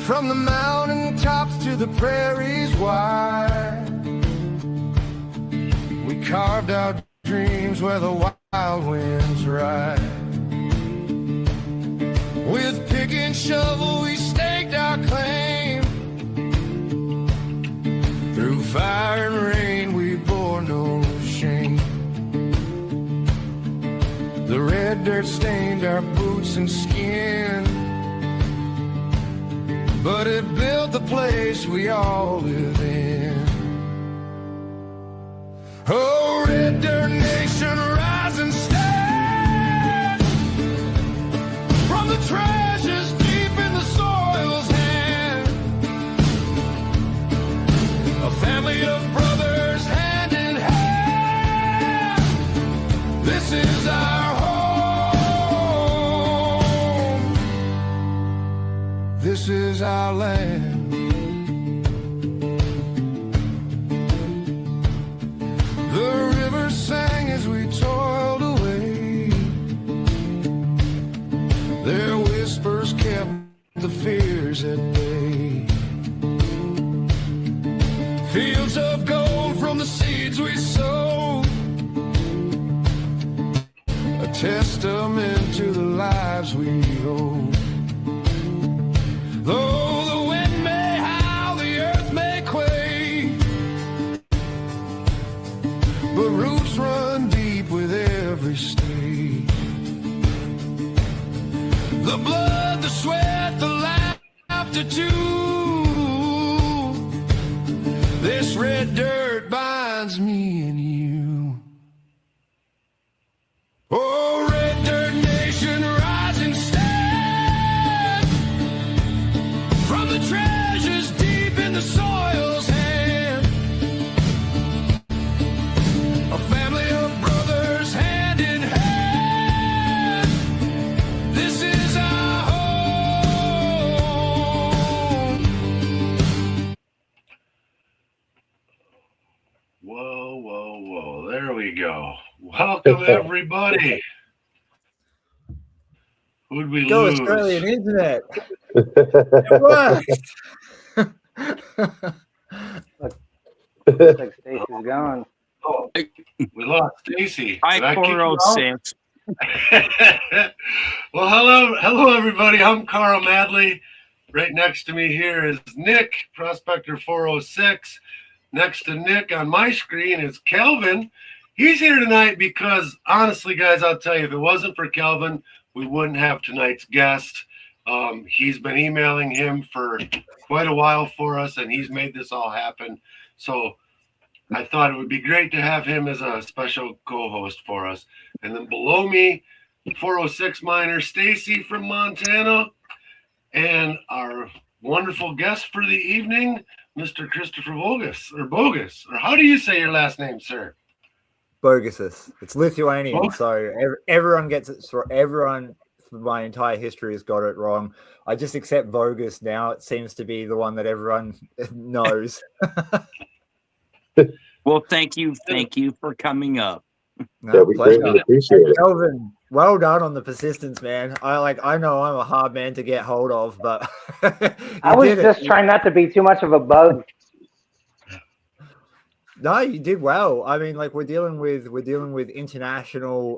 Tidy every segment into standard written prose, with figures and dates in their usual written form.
From the mountain tops to the prairies wide, we carved out dreams where the wild winds ride. With pick and shovel we staked our claim. Through fire and rain we bore no shame. The red dirt stained our boots and skin, but it built the place we all live in. Oh, red dirt nation, rise and stand from the treasures deep in the soil's hand. A family of brothers hand in hand. This is our home. This is our land. The river sang as we toiled away. Their whispers kept the fears at bay. Fields of gold from the seeds we sowed, a testament to the lives we hold. Though the wind may howl, the earth may quake, but roots run deep with every stake. The blood, the sweat, the laughter too. This red dirt binds me and you. Oh, red dirt nation, rise and stand from the treasures deep in the soil's hand. A family of brothers hand in hand. This is our home. Whoa, whoa, whoa. There we go. Welcome, everybody. Who'd we Go lose? Australian internet. It worked. Looks like Stacy's gone. Oh, we lost Stacy. I Did I kick you out? 406. Well, hello, everybody. I'm Carl Madley. Right next to me here is Nick, Prospector 406. Next to Nick on my screen is Kelvin. He's here tonight because, honestly, guys, I'll tell you, if it wasn't for Kelvin, we wouldn't have tonight's guest. He's been emailing him for quite a while for us, and he's made this all happen. So I thought it would be great to have him as a special co-host for us. And then below me, 406 miner Stacy from Montana, and our wonderful guest for the evening, Mr. Christopher Bogusis, or how do you say your last name, sir? Bogusis. It's Lithuanian, Oh. so everyone gets it. So everyone for my entire history has got it wrong. I just accept VoGus now. It seems to be the one that everyone knows. Well, thank you for coming up. No, Yeah, we greatly appreciate it. Kelvin, well done on the persistence, man. I know I'm a hard man to get hold of, but I was just trying not to be too much of a bug. No, you did well. I mean, like we're dealing with international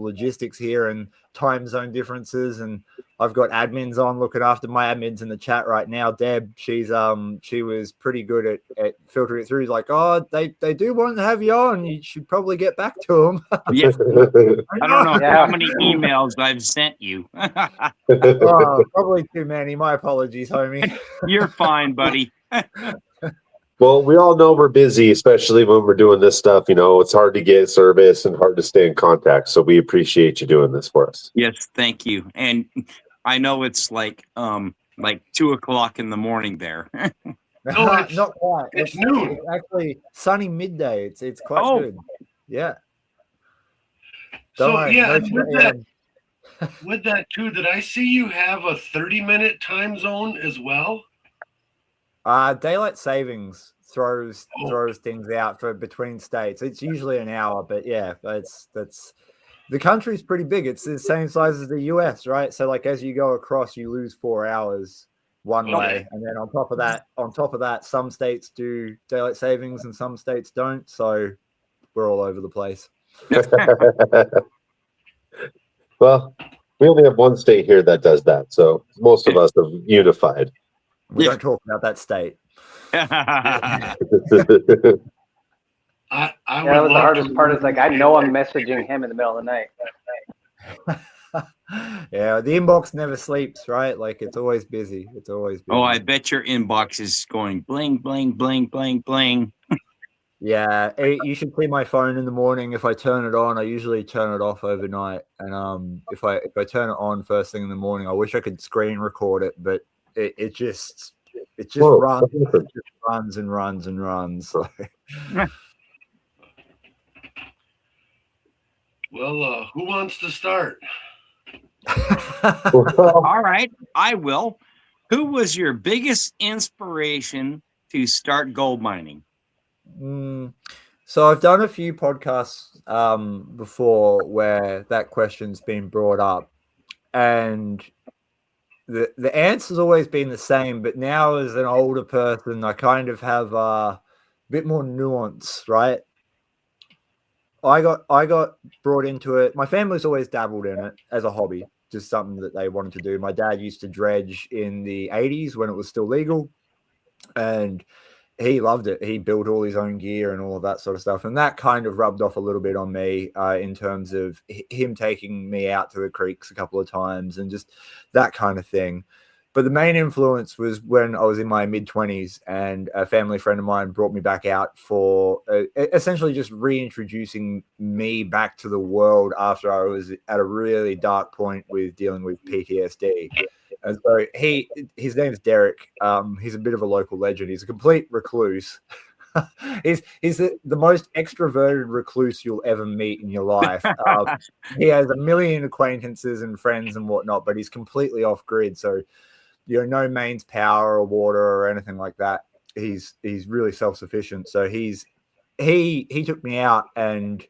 logistics here and time zone differences, and I've got admins on looking after my admins in the chat right now. Deb, she was pretty good at filtering it through. She's like, oh, they do want to have you on. You should probably get back to them. Yeah. I don't know Yeah. how many emails I've sent you. Oh, probably too many. My apologies, homie. You're fine, buddy. Well, we all know we're busy, especially when we're doing this stuff. You know, it's hard to get service and hard to stay in contact. So we appreciate you doing this for us. Yes, thank you. And I know it's like 2:00 in the morning there. No, it's- Not quite. it's noon. It's actually sunny midday. It's quite Oh. good. Yeah. So, Don't worry, yeah, no and with tra- that, with that too, did I see you have a 30-minute time zone as well? Daylight savings throws Oh. things out for between states. It's usually an hour, but yeah, that's the country's pretty big. It's the same size as the US, right? So like as you go across, you lose 4 hours one way, and then on top of that, some states do daylight savings and some states don't. So we're all over the place. Well, we only have one state here that does that, so most of us are unified. We don't talk about that state. I That would was the love hardest to. part. Is like I know I'm messaging him in the middle of the night. Yeah, the inbox never sleeps, right? Like it's always busy. It's always busy. Oh, I bet your inbox is going bling, bling, bling, bling, bling. Yeah, you should see my phone in the morning. If I turn it on, I usually turn it off overnight. And if I turn it on first thing in the morning, I wish I could screen record it, but it just runs, and runs and runs. Well, who wants to start? All right, I will. Who was your biggest inspiration to start gold mining? So I've done a few podcasts before where that question's been brought up, and the answer's always been the same. But now, as an older person, I kind of have a bit more nuance, right? I got brought into it. My family's always dabbled in it as a hobby, just something that they wanted to do. My dad used to dredge in the 80s when it was still legal, and he loved it. He built all his own gear and all of that sort of stuff. And that kind of rubbed off a little bit on me in terms of him taking me out to the creeks a couple of times and just that kind of thing. But the main influence was when I was in my mid-20s and a family friend of mine brought me back out for essentially just reintroducing me back to the world after I was at a really dark point with dealing with PTSD. And so his name's Derek. He's a bit of a local legend. He's a complete recluse. He's the most extroverted recluse you'll ever meet in your life. He has a million acquaintances and friends and whatnot, but he's completely off grid. So, no mains power or water or anything like that. He's really self-sufficient. So he took me out and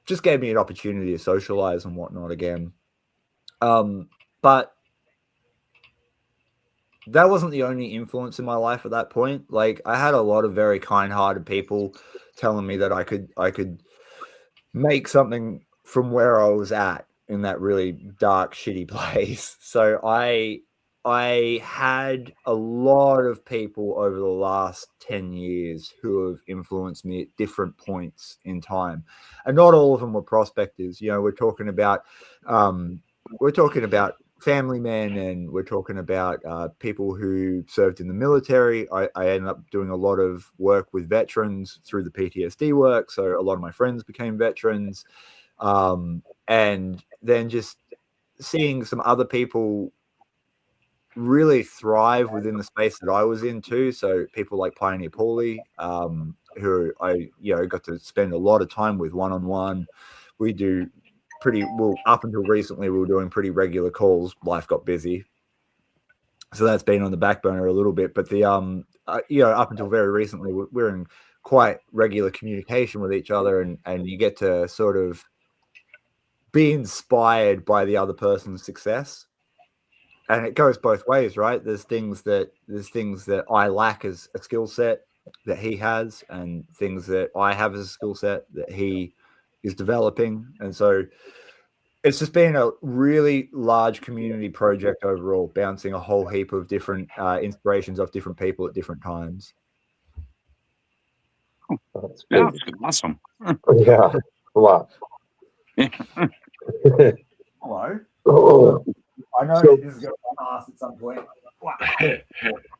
just gave me an opportunity to socialize and whatnot again. But that wasn't the only influence in my life at that point. Like I had a lot of very kind-hearted people telling me that I could make something from where I was at in that really dark, shitty place. So I had a lot of people over the last 10 years who have influenced me at different points in time. And not all of them were prospectors. We're talking about family men, and we're talking about people who served in the military. I ended up doing a lot of work with veterans through the PTSD work. So a lot of my friends became veterans. And then just seeing some other people really thrive within the space that I was in too. So people like Pioneer Paulie, who I got to spend a lot of time with one-on-one. We do up until recently we were doing pretty regular calls. Life got busy, so that's been on the back burner a little bit. But the up until very recently we're in quite regular communication with each other, and you get to sort of be inspired by the other person's success. And it goes both ways, right? There's things that I lack as a skill set that he has, and things that I have as a skill set that he is developing. And so it's just been a really large community project overall, bouncing a whole heap of different inspirations off different people at different times. That's Awesome. Yeah, a lot. Hello. Oh. I know this is going to pass at some point.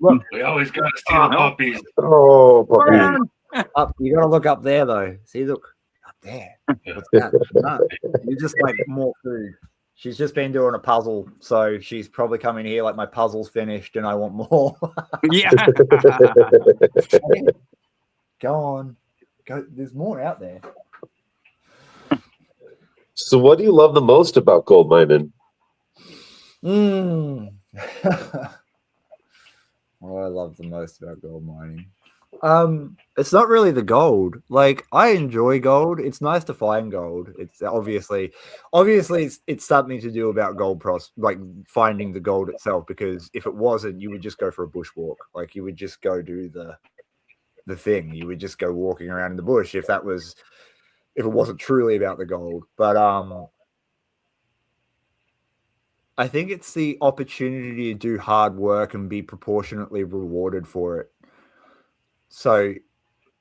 Look, we always got to see the puppies. Oh, puppy. Up, you got to look up there though. See, look up there. What's that? No, you just like more food. She's just been doing a puzzle, so she's probably coming here like my puzzle's finished and I want more. Yeah. Go on. Go. There's more out there. So, what do you love the most about gold mining? What I love the most about gold mining. It's not really the gold. Like, I enjoy gold. It's nice to find gold. It's obviously it's something to do about like finding the gold itself, because if it wasn't, you would just go for a bushwalk. Like, you would just go do the thing. You would just go walking around in the bush if it wasn't truly about the gold. But I think it's the opportunity to do hard work and be proportionately rewarded for it. So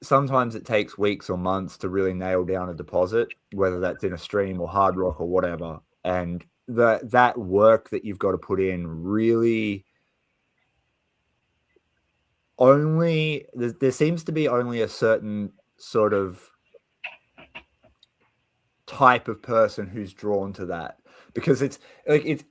sometimes it takes weeks or months to really nail down a deposit, whether that's in a stream or hard rock or whatever. And that work that you've got to put in really there seems to be only a certain sort of type of person who's drawn to that, because it's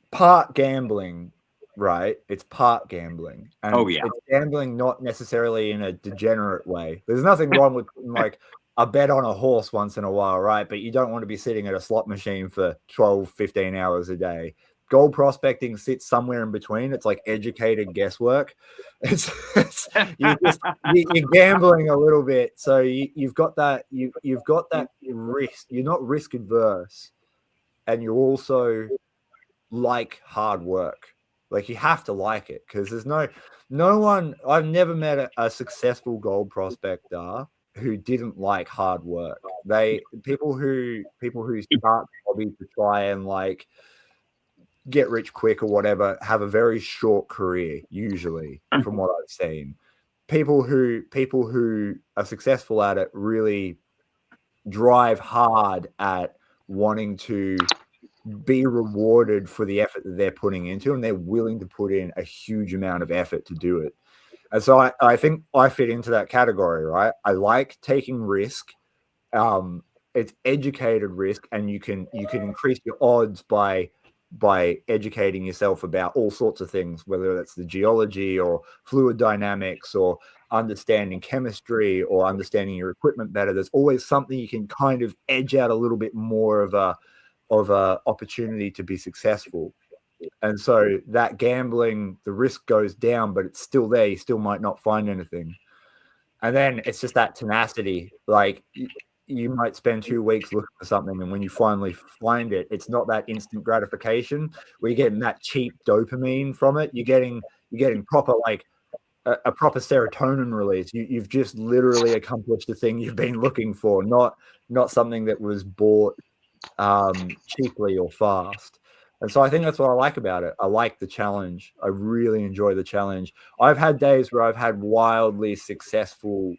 part gambling, right? It's part gambling. And it's gambling not necessarily in a degenerate way. There's nothing wrong with like a bet on a horse once in a while, right? But you don't want to be sitting at a slot machine for 12, 15 hours a day. Gold prospecting sits somewhere in between. It's like educated guesswork. You're gambling a little bit, so you've got that risk. You're not risk adverse, and you also like hard work. Like, you have to like it, because there's no one. I've never met a successful gold prospector who didn't like hard work. People who start the hobby to try and like get rich quick or whatever have a very short career, usually, from what I've seen. People who are successful at it really drive hard at wanting to be rewarded for the effort that they're putting into, and they're willing to put in a huge amount of effort to do it. And so I think I fit into that category, right? I like taking risk. It's educated risk, and you can increase your odds by educating yourself about all sorts of things, whether that's the geology or fluid dynamics or understanding chemistry or understanding your equipment better. There's always something you can kind of edge out a little bit more of a opportunity to be successful. And so that gambling, the risk goes down, but it's still there. You still might not find anything. And then it's just that tenacity. Like, you might spend 2 weeks looking for something, and when you finally find it, it's not that instant gratification where you're getting that cheap dopamine from it. You're getting proper, like a proper serotonin release. You've just literally accomplished the thing you've been looking for, not something that was bought cheaply or fast. And so I think that's what I like about it. I like the challenge. I really enjoy the challenge. I've had days where I've had wildly successful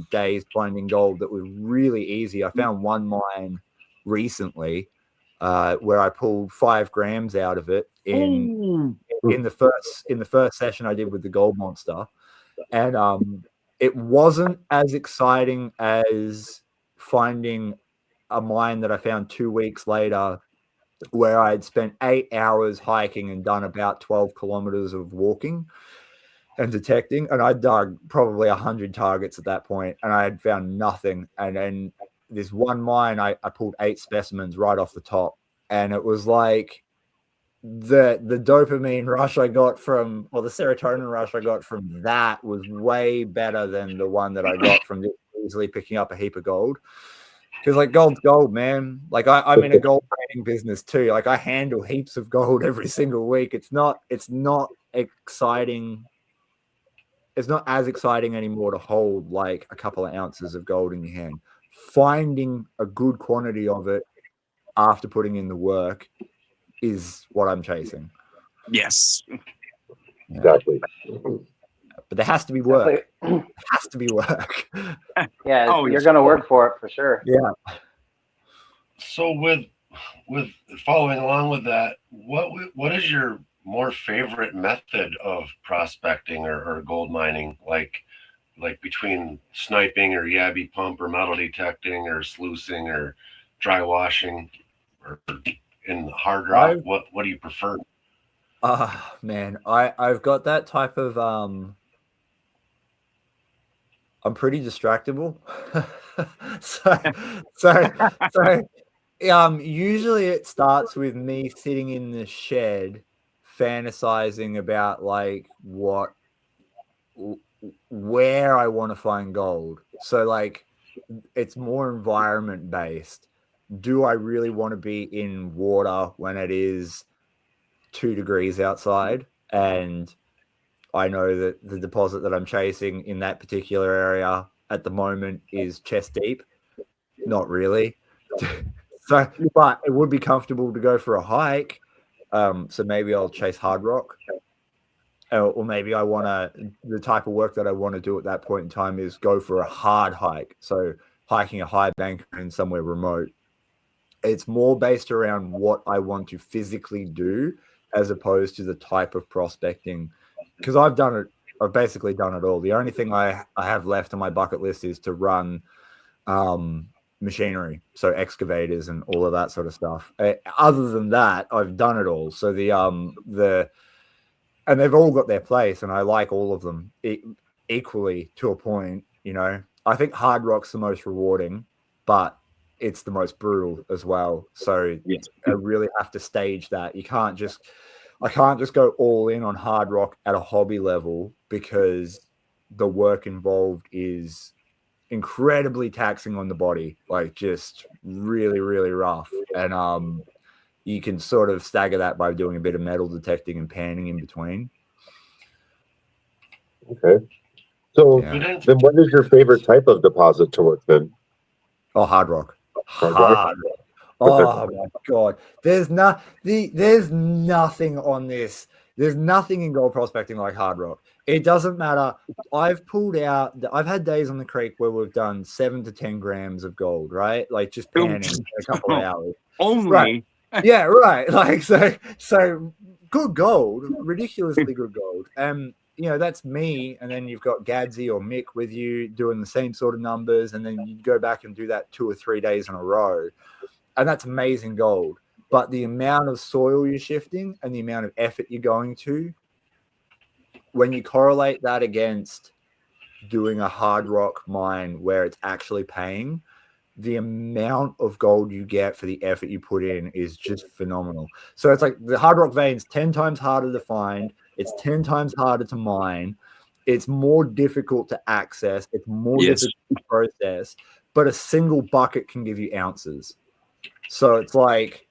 days finding gold that was really easy. I found one mine recently where I pulled 5 grams out of it in the first session I did with the gold monster. And it wasn't as exciting as finding a mine that I found 2 weeks later, where I had spent 8 hours hiking and done about 12 kilometers of walking and detecting. And I dug probably 100 targets at that point, and I had found nothing. And then this one mine, I pulled 8 specimens right off the top. And it was like the dopamine rush I got from, or the serotonin rush I got from that was way better than the one that I got from just easily picking up a heap of gold. Because like gold's gold, man. Like I'm in a gold mining business too. Like I handle heaps of gold every single week. It's not exciting. It's not as exciting anymore to hold like a couple of ounces of gold in your hand. Finding a good quantity of it after putting in the work is what I'm chasing. Yes. Exactly. But there has to be work. There has to be work. Yeah, you're going to work for it for sure. Yeah. So with following along with that, what is your more favorite method of prospecting or gold mining? Like between sniping or yabby pump or metal detecting or sluicing or dry washing or in hard rock? What do you prefer? Man, I've got that type of I'm pretty distractible. so usually it starts with me sitting in the shed fantasizing about like what where I want to find gold. So like it's more environment based. Do I really want to be in water when it is 2 degrees outside and I know that the deposit that I'm chasing in that particular area at the moment is chest deep? Not really. So, but it would be comfortable to go for a hike. So maybe I'll chase hard rock. Or maybe I want to, the type of work that I want to do at that point in time is go for a hard hike. So hiking a high bank in somewhere remote. It's more based around what I want to physically do as opposed to the type of prospecting. Because I've done it, I've basically done it all. The only thing I have left on my bucket list is to run machinery, so excavators and all of that sort of stuff. Other than that, I've done it all. So and they've all got their place, and I like all of them equally to a point. You know, I think hard rock's the most rewarding, but it's the most brutal as well. So I really have to stage that. I can't just go all in on hard rock at a hobby level because the work involved is incredibly taxing on the body, like just really, really rough. And you can sort of stagger that by doing a bit of metal detecting and panning in between. Okay. So then what is your favorite type of deposit to work then? Oh, hard rock. Hard rock? Oh my God. There's nothing on this. There's nothing in gold prospecting like hard rock. It doesn't matter. I've had days on the creek where we've done 7 to 10 grams of gold, right? Like just panning in a couple of hours. Only. Right. Yeah, right. Like so good gold, ridiculously good gold. You know, that's me. And then you've got Gadsy or Mick with you doing the same sort of numbers. And then you go back and do that 2 or 3 days in a row. And that's amazing gold. But the amount of soil you're shifting and the amount of effort you're going to, when you correlate that against doing a hard rock mine where it's actually paying, the amount of gold you get for the effort you put in is just phenomenal. So it's like the hard rock vein's 10 times harder to find. It's 10 times harder to mine. It's more difficult to access. It's more difficult to process. But a single bucket can give you ounces. So it's like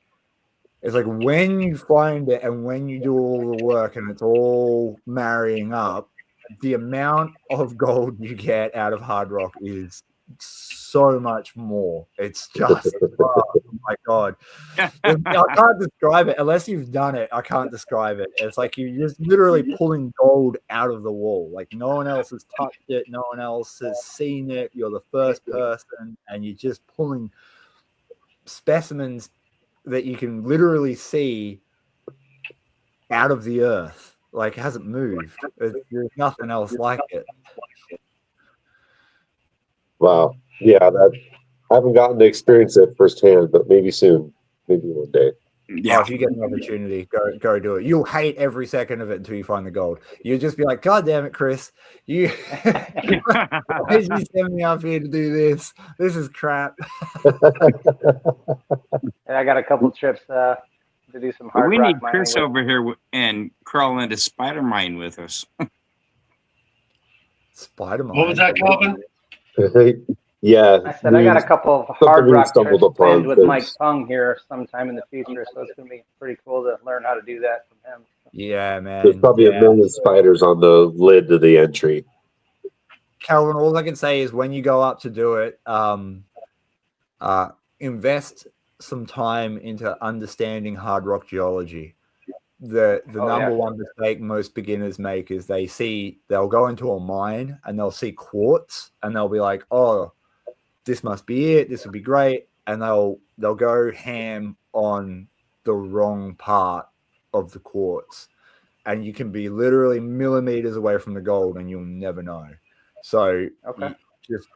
when you find it and when you do all the work and it's all marrying up, the amount of gold you get out of hard rock is so much more. It's just, oh my God. I can't describe it unless you've done it. I can't describe it. It's like you're just literally pulling gold out of the wall. Like no one else has touched it. No one else has seen it. You're the first person and you're just pulling specimens that you can literally see out of the earth. Like it hasn't moved. There's nothing else like it. Wow. Yeah, I haven't gotten to experience it firsthand, but maybe soon. Maybe one day. Yeah. Oh, if you get an opportunity, go do it. You'll hate every second of it until you find the gold. You'll just be like, God damn it, Chris. Why did you send me up here to do this? This is crap. I got a couple trips to do some hard rock We need mining Chris over here and crawl into spider mine with us. Spider mine. What was that, Calvin? Yeah. I said I got a couple of hard rock trips planned with Mike Pung here sometime in the future, so it's going to be pretty cool to learn how to do that from him. Yeah, man. There's probably a million spiders on the lid to the entry. Calvin, all I can say is when you go up to do it, invest some time into understanding hard rock geology. The number one mistake most beginners make is they'll go into a mine and they'll see quartz and they'll be like, oh, this must be it. This would be great. And they'll go ham on the wrong part of the quartz. And you can be literally millimeters away from the gold and you'll never know. So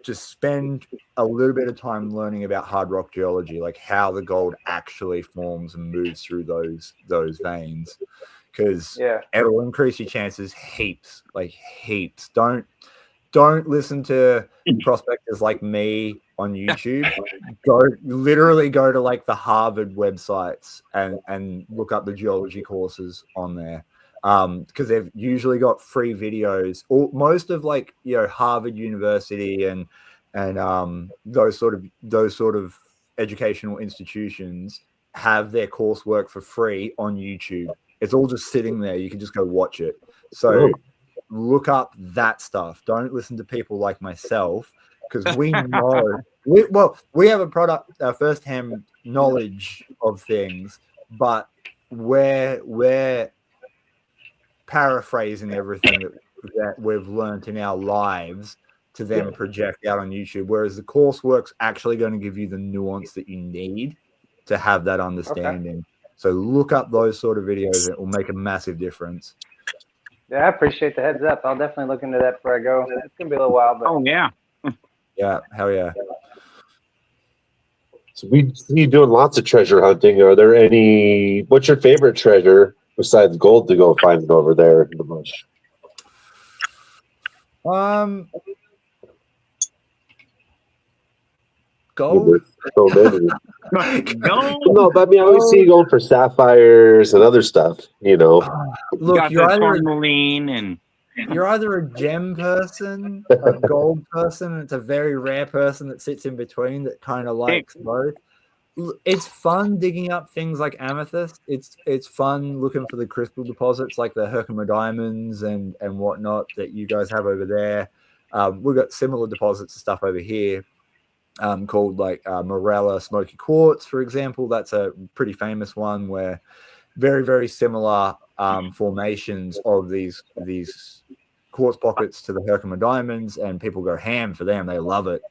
just spend a little bit of time learning about hard rock geology, like how the gold actually forms and moves through those veins, because it'll increase your chances heaps. Don't listen to prospectors like me on YouTube. Go to like the Harvard websites and look up the geology courses on there. because they've usually got free videos. Most of like Harvard University and those sort of educational institutions have their coursework for free on YouTube. It's all just sitting there. You can just go watch it. So look up that stuff. Don't listen to people like myself, because we know we have a first-hand knowledge of things, but we're paraphrasing everything that we've learned in our lives to then project out on YouTube, whereas the coursework's actually going to give you the nuance that you need to have that understanding. Okay. So look up those sort of videos. It will make a massive difference. Yeah, I appreciate the heads up. I'll definitely look into that before I go. It's going to be a little while, but... Oh, yeah. Yeah, hell yeah. So we see you doing lots of treasure hunting. Are there any... What's your favorite treasure besides gold to go find over there in the bush? Gold? So many. Gold? No, but I mean, I always see you going for sapphires and other stuff, Look, you're you're either a gem person, a gold person, and it's a very rare person that sits in between that kind of likes both. It's fun digging up things like amethyst. It's fun looking for the crystal deposits like the Herkimer diamonds and whatnot that you guys have over there. We've got similar deposits and stuff over here. Called like Morella Smoky Quartz, for example. That's a pretty famous one where very, very similar formations of these quartz pockets to the Herkimer diamonds, and people go ham for them. They love it.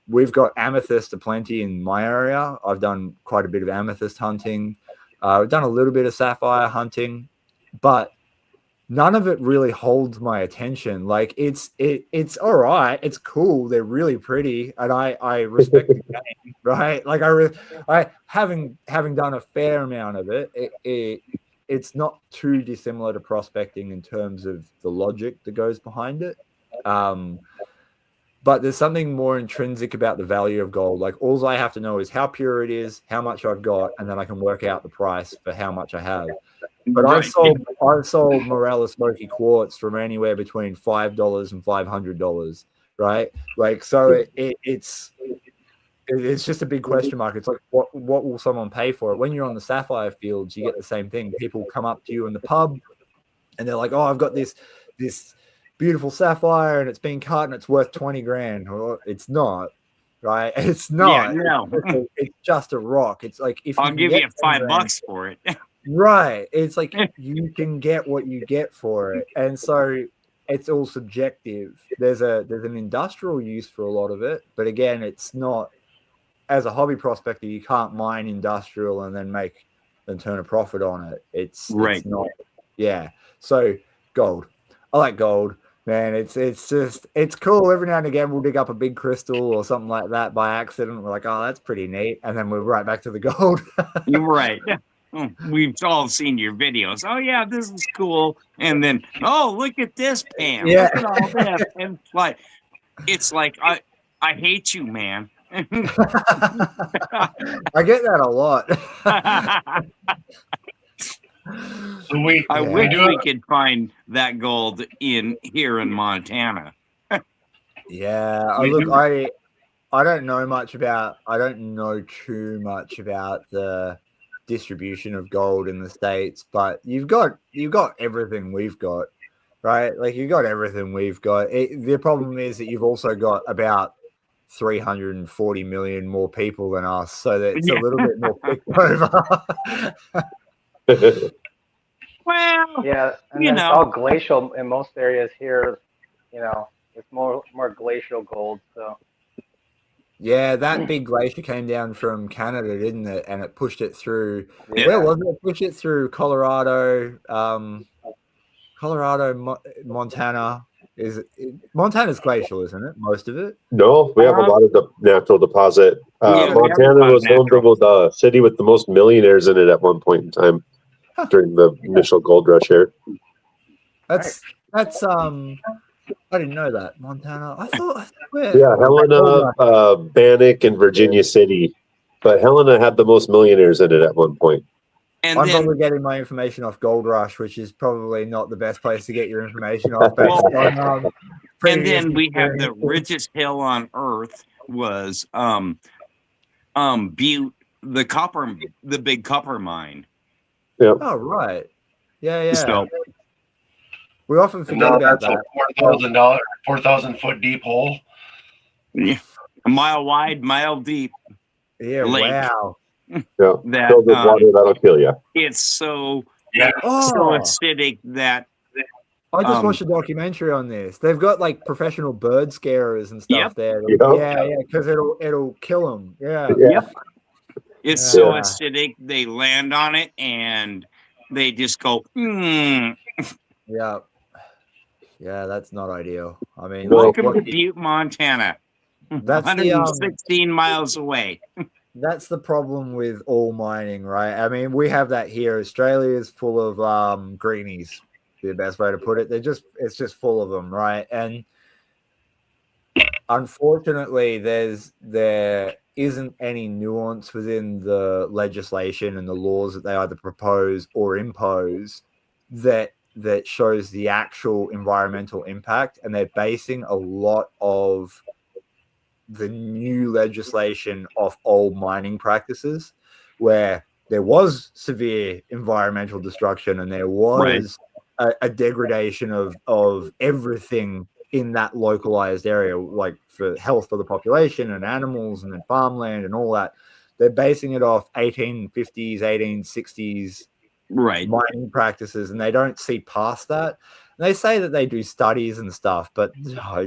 We've got amethyst aplenty in my area. I've done quite a bit of amethyst hunting. I've done a little bit of sapphire hunting, but none of it really holds my attention. Like it's all right. It's cool. They're really pretty, and I respect the game, right? Like I having done a fair amount of it, it's not too dissimilar to prospecting in terms of the logic that goes behind it. But there's something more intrinsic about the value of gold. Like all I have to know is how pure it is, how much I've got, and then I can work out the price for how much I have. But I've sold Morella Smoky Quartz from anywhere between $5 and $500, right? Like, so it's just a big question mark. It's like, what will someone pay for it? When you're on the sapphire fields, you get the same thing. People come up to you in the pub, and they're like, "Oh, I've got this beautiful sapphire, and it's been cut, and it's worth 20 grand." Well, it's not, right? It's not. Yeah, no. It's just a rock. It's like if I'll give you $5 for it. Right. It's like you can get what you get for it. And so it's all subjective. There's an industrial use for a lot of it. But again, it's not, as a hobby prospector, you can't mine industrial and then turn a profit on it. It's not. Yeah. So gold. I like gold. Man, it's cool. Every now and again we'll dig up a big crystal or something like that by accident. We're like, oh, that's pretty neat. And then we're right back to the gold. You're right. Yeah. We've all seen your videos. Oh yeah, this is cool. And then, oh, look at this, Pam. Yeah. Look at all this. And it's like I hate you, man. I get that a lot. I wish we could find that gold here in Montana. Yeah. Look, I don't know too much about the distribution of gold in the States, but you've got everything we've got, right? Like you've got everything we've got. The problem is that you've also got about 340 million more people than us, so that it's a little bit more picked over. Well, yeah, and it's all glacial in most areas here. It's more glacial gold. So yeah, that big glacier came down from Canada, didn't it? And it pushed it through. Yeah. Where was it? It pushed it through Colorado, Montana. Montana's glacial, isn't it? Most of it. No, we have a lot of the natural deposit. Montana was home to the city with the most millionaires in it at one point in time during the initial gold rush here. That's I didn't know that. Montana. I thought. Yeah, Helena, Bannock, and Virginia City. But Helena had the most millionaires in it at one point. And I'm then, probably getting my information off Gold Rush, which is probably not the best place to get your information off. and then we have the richest hill on earth was Butte, the big copper mine. Yep. Oh, right. Yeah. So, We often forget about that. $4,000, 4,000 foot deep hole. yeah, a mile wide, mile deep. Yeah, lake. wow. Yeah. That Filled with water, that'll kill you. it's so Oh, acidic that I just watched a documentary on this. They've got like professional bird scarers and stuff Yep. there. Yep. Yeah, because it'll kill them. Yeah. Yep. It's so Yeah. acidic. They land on it and they just go. Yeah. Yeah, that's not ideal. I mean, Welcome to Butte, Montana. That's 116 miles away. That's the problem with all mining, right? I mean, we have that here. Australia is full of greenies. The best way to put it. It's just full of them, right? And unfortunately, there isn't any nuance within the legislation and the laws that they either propose or impose that shows the actual environmental impact, and they're basing a lot of the new legislation off old mining practices where there was severe environmental destruction and there was a degradation of everything in that localized area, like for health for the population and animals and then farmland and all that. They're basing it off 1850s, 1860s mining practices, and they don't see past that. And they say that they do studies and stuff, but I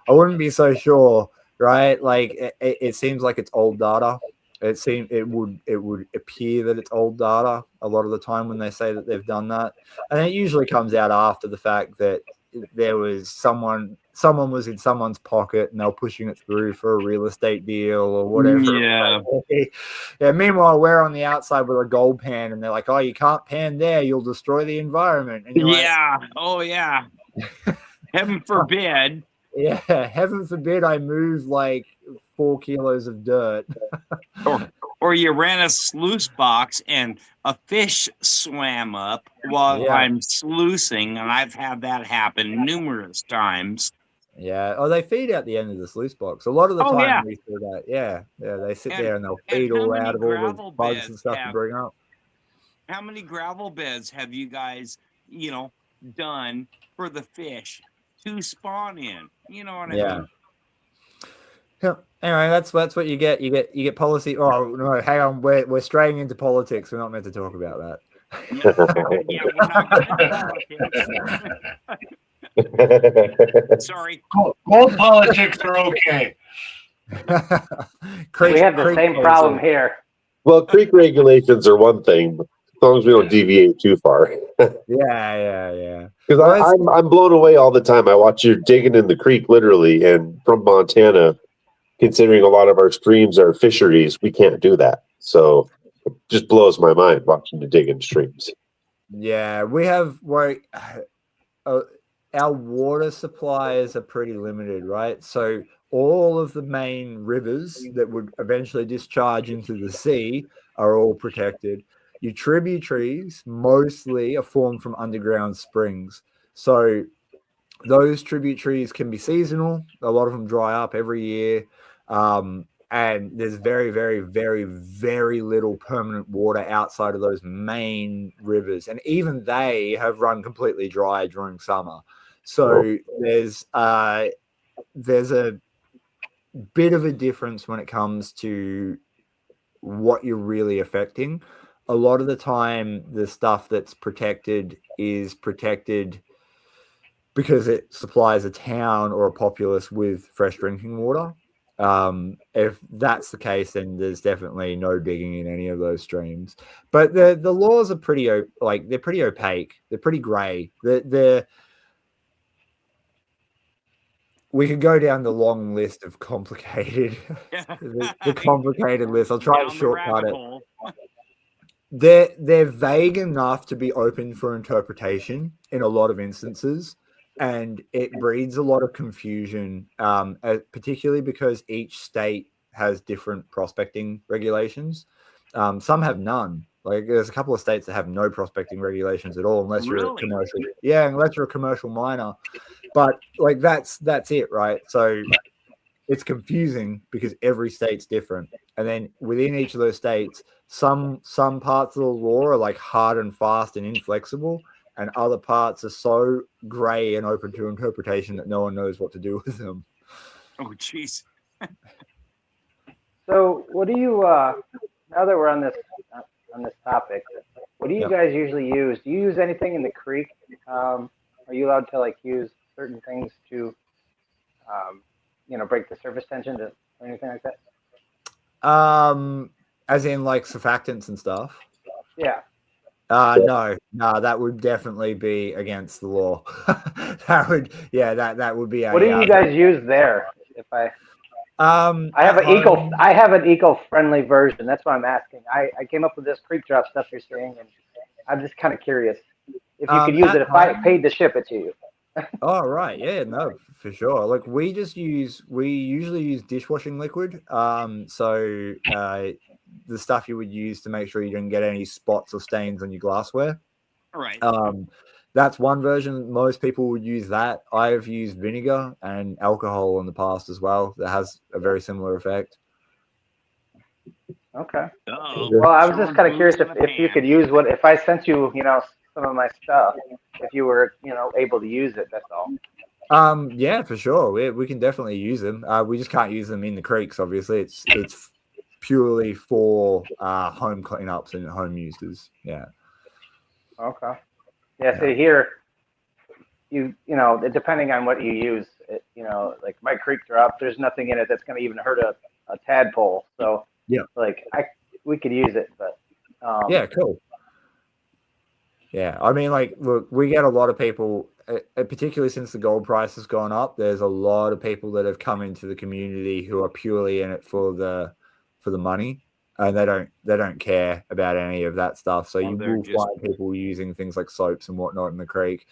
wouldn't be so sure, right? Like it seems like it's old data. It would appear that it's old data a lot of the time when they say that they've done that, and it usually comes out after the fact that there was someone was in someone's pocket and they're pushing it through for a real estate deal or whatever. Yeah. Yeah. Meanwhile, we're on the outside with a gold pan, and they're like, "Oh, you can't pan there; you'll destroy the environment." And yeah. Like, oh yeah. Heaven forbid. Yeah, heaven forbid I move like 4 kilos of dirt. or you ran a sluice box and a fish swam up while I'm sluicing, and I've had that happen numerous times. Yeah. Oh, they feed out the end of the sluice box. A lot of the time we do that. Yeah. Yeah. They sit there and they'll feed all out of all the bugs and stuff to bring up. How many gravel beds have you guys, done for the fish to spawn in? You know what I mean? Yeah. Anyway, that's what you get. You get policy. Oh no, hang on. We're straying into politics. We're not meant to talk about that. Yeah, we're not gonna Sorry. Gold politics are okay. We have the same problem here. Well, creek regulations are one thing, but as long as we don't deviate too far. Yeah. Because I'm blown away all the time. I watch you digging in the creek, literally, and from Montana, considering a lot of our streams are fisheries, we can't do that. So it just blows my mind watching you dig in streams. Yeah, we have our water supplies are pretty limited, right? So all of the main rivers that would eventually discharge into the sea are all protected. Your tributaries mostly are formed from underground springs. So those tributaries can be seasonal. A lot of them dry up every year. And there's very, very, very, very little permanent water outside of those main rivers. And even they have run completely dry during summer. So there's a bit of a difference when it comes to what you're really affecting. A lot of the time, the stuff that's protected is protected because it supplies a town or a populace with fresh drinking water. If that's the case, then there's definitely no digging in any of those streams. But the laws are pretty they're pretty opaque. They're pretty grey. We could go down the long list of complicated, the complicated list. I'll try to shortcut it. They're vague enough to be open for interpretation in a lot of instances, and it breeds a lot of confusion, particularly because each state has different prospecting regulations. Some have none, Like there's a couple of states that have no prospecting regulations at all, unless you're a Really? commercial. Yeah, unless you're a commercial miner. But like that's it, right? So it's confusing because every state's different, and then within each of those states, some parts of the law are like hard and fast and inflexible, and other parts are so gray and open to interpretation that no one knows what to do with them. Oh, jeez. So, what do you? Now that we're on this topic, what do you guys usually use? Do you use anything in the creek? Are you allowed to like use certain things to, break the surface tension or anything like that? As in like surfactants and stuff. Yeah. No, that would definitely be against the law. that would be. What do you guys use there? If I have an eco-friendly version. That's why I'm asking. I came up with this creek drop stuff you're saying, and I'm just kind of curious if you could use it if I paid to ship it to you. Oh right, yeah, no, for sure. Like we usually use dishwashing liquid. So the stuff you would use to make sure you didn't get any spots or stains on your glassware. Right. That's one version. Most people would use that. I've used vinegar and alcohol in the past as well. That has a very similar effect. Okay. Well, I was just kind of curious if you could use if I sent you, some of my stuff, if you were, able to use it. That's all. Yeah, for sure. We can definitely use them. We just can't use them in the creeks. Obviously, it's purely for home cleanups and home users. Yeah. Okay. Yeah. So here, depending on what you use, like my creek drop, there's nothing in it that's going to even hurt a tadpole. So yeah, like we could use it, but yeah, cool. Yeah, I mean, like, look, we get a lot of people, particularly since the gold price has gone up. There's a lot of people that have come into the community who are purely in it for the money, and they don't care about any of that stuff. So you will find people using things like soaps and whatnot in the creek.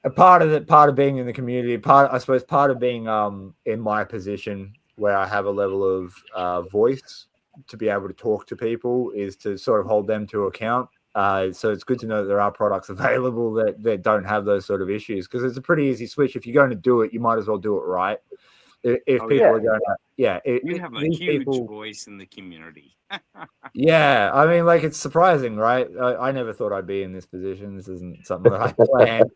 A part of being in the community, part of being in my position where I have a level of voice to be able to talk to people is to sort of hold them to account. So it's good to know that there are products available that don't have those sort of issues, because it's a pretty easy switch. If you're going to do it, you might as well do it right. If people are going to, you have a huge voice in the community. Yeah, I mean, like, it's surprising, right? I never thought I'd be in this position. This isn't something that I planned.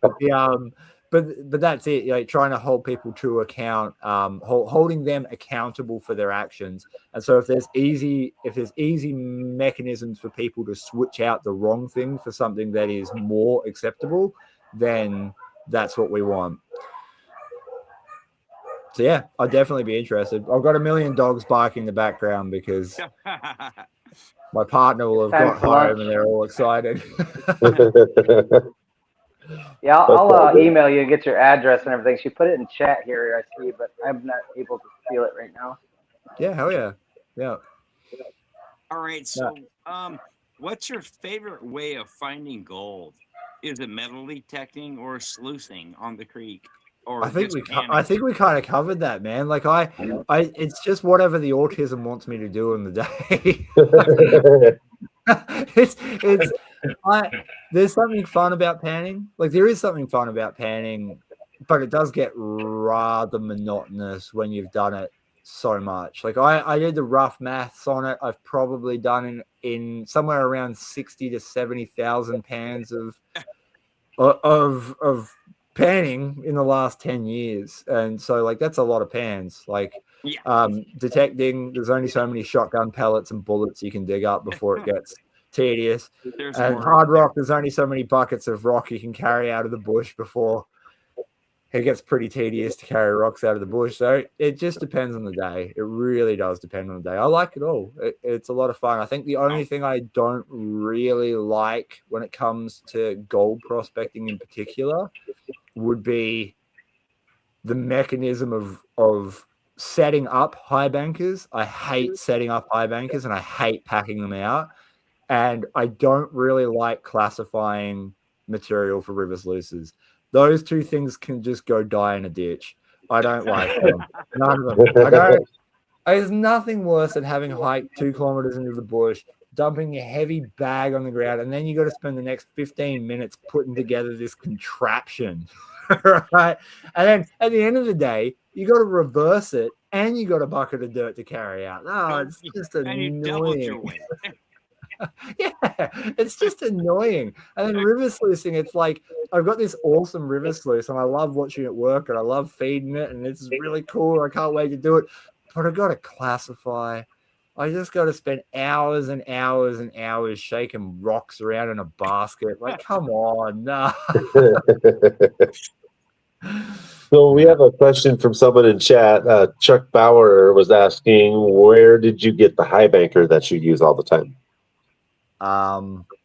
But that's it. Like, trying to hold people to account, holding them accountable for their actions. And so if there's easy mechanisms for people to switch out the wrong thing for something that is more acceptable, then that's what we want. So yeah, I'd definitely be interested. I've got a million dogs barking in the background because my partner will have got home and they're all excited. Yeah, I'll email you and get your address and everything. She put it in chat here, I see, but I'm not able to feel it right now. Yeah, hell yeah. Yeah. All right, so what's your favorite way of finding gold? Is it metal detecting or sluicing on the creek? Or I think we kind of covered that, man. Like it's just whatever the autism wants me to do in the day. There's something fun about panning. Like, there is something fun about panning, but it does get rather monotonous when you've done it so much. Like, I did the rough maths on it. I've probably done in somewhere around 60 to 70,000 pans of panning in the last 10 years. And so, like, that's a lot of pans. Like, detecting, there's only so many shotgun pellets and bullets you can dig up before it gets tedious. And hard rock, there's only so many buckets of rock you can carry out of the bush before it gets pretty tedious to carry rocks out of the bush. So it just depends on the day. It really does depend on the day. I like it all. It's a lot of fun. I think the only thing I don't really like when it comes to gold prospecting in particular would be the mechanism of setting up high bankers. I hate setting up high bankers and I hate packing them out. And I don't really like classifying material for river sluices. Those two things can just go die in a ditch. I don't like them. None of them. There's nothing worse than having hiked 2 kilometers into the bush, dumping your heavy bag on the ground, and then you got to spend the next 15 minutes putting together this contraption, right? And then at the end of the day, you got to reverse it, and you got a bucket of dirt to carry out. Oh, it's just And you doubled your annoying. weight. Yeah, it's just annoying. And then river sluicing, it's like I've got this awesome river sluice, and I love watching it work, and I love feeding it, and it's really cool. I can't wait to do it, but I got to classify. I just got to spend hours and hours and hours shaking rocks around in a basket. Like, come on, no. So we have a question from someone in chat. Chuck Bauer was asking, where did you get the high banker that you use all the time?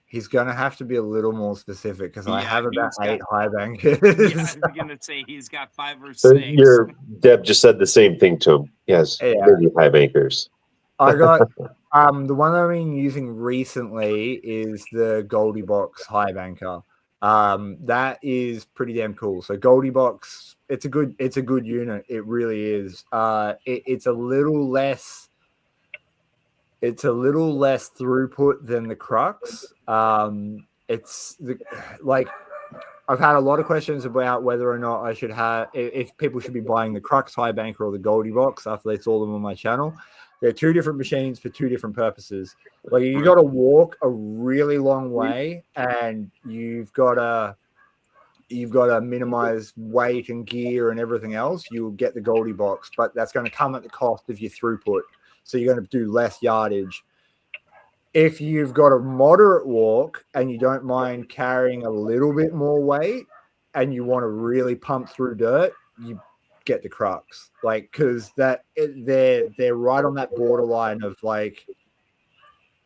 He's gonna have to be a little more specific because I have about 8 high bankers. Yeah, I was gonna say he's got 5 or 6. Deb just said the same thing to him. Yes, many high bankers. I got the one I've been using recently is the Goldie Box high banker. That is pretty damn cool. So Goldie Box, it's a good unit. It really is. It's a little less throughput than the Crux. Like I've had a lot of questions about whether or not I should have, if people should be buying the Crux high banker or the Goldie Box after they saw them on my channel. They're 2 different machines for 2 different purposes. Like you got to walk a really long way, and you've got to minimize weight and gear and everything else. You'll get the Goldie Box, but that's going to come at the cost of your throughput. So you're going to do less yardage. If you've got a moderate walk and you don't mind carrying a little bit more weight and you want to really pump through dirt, you get the Crux. Like, because they're right on that borderline of like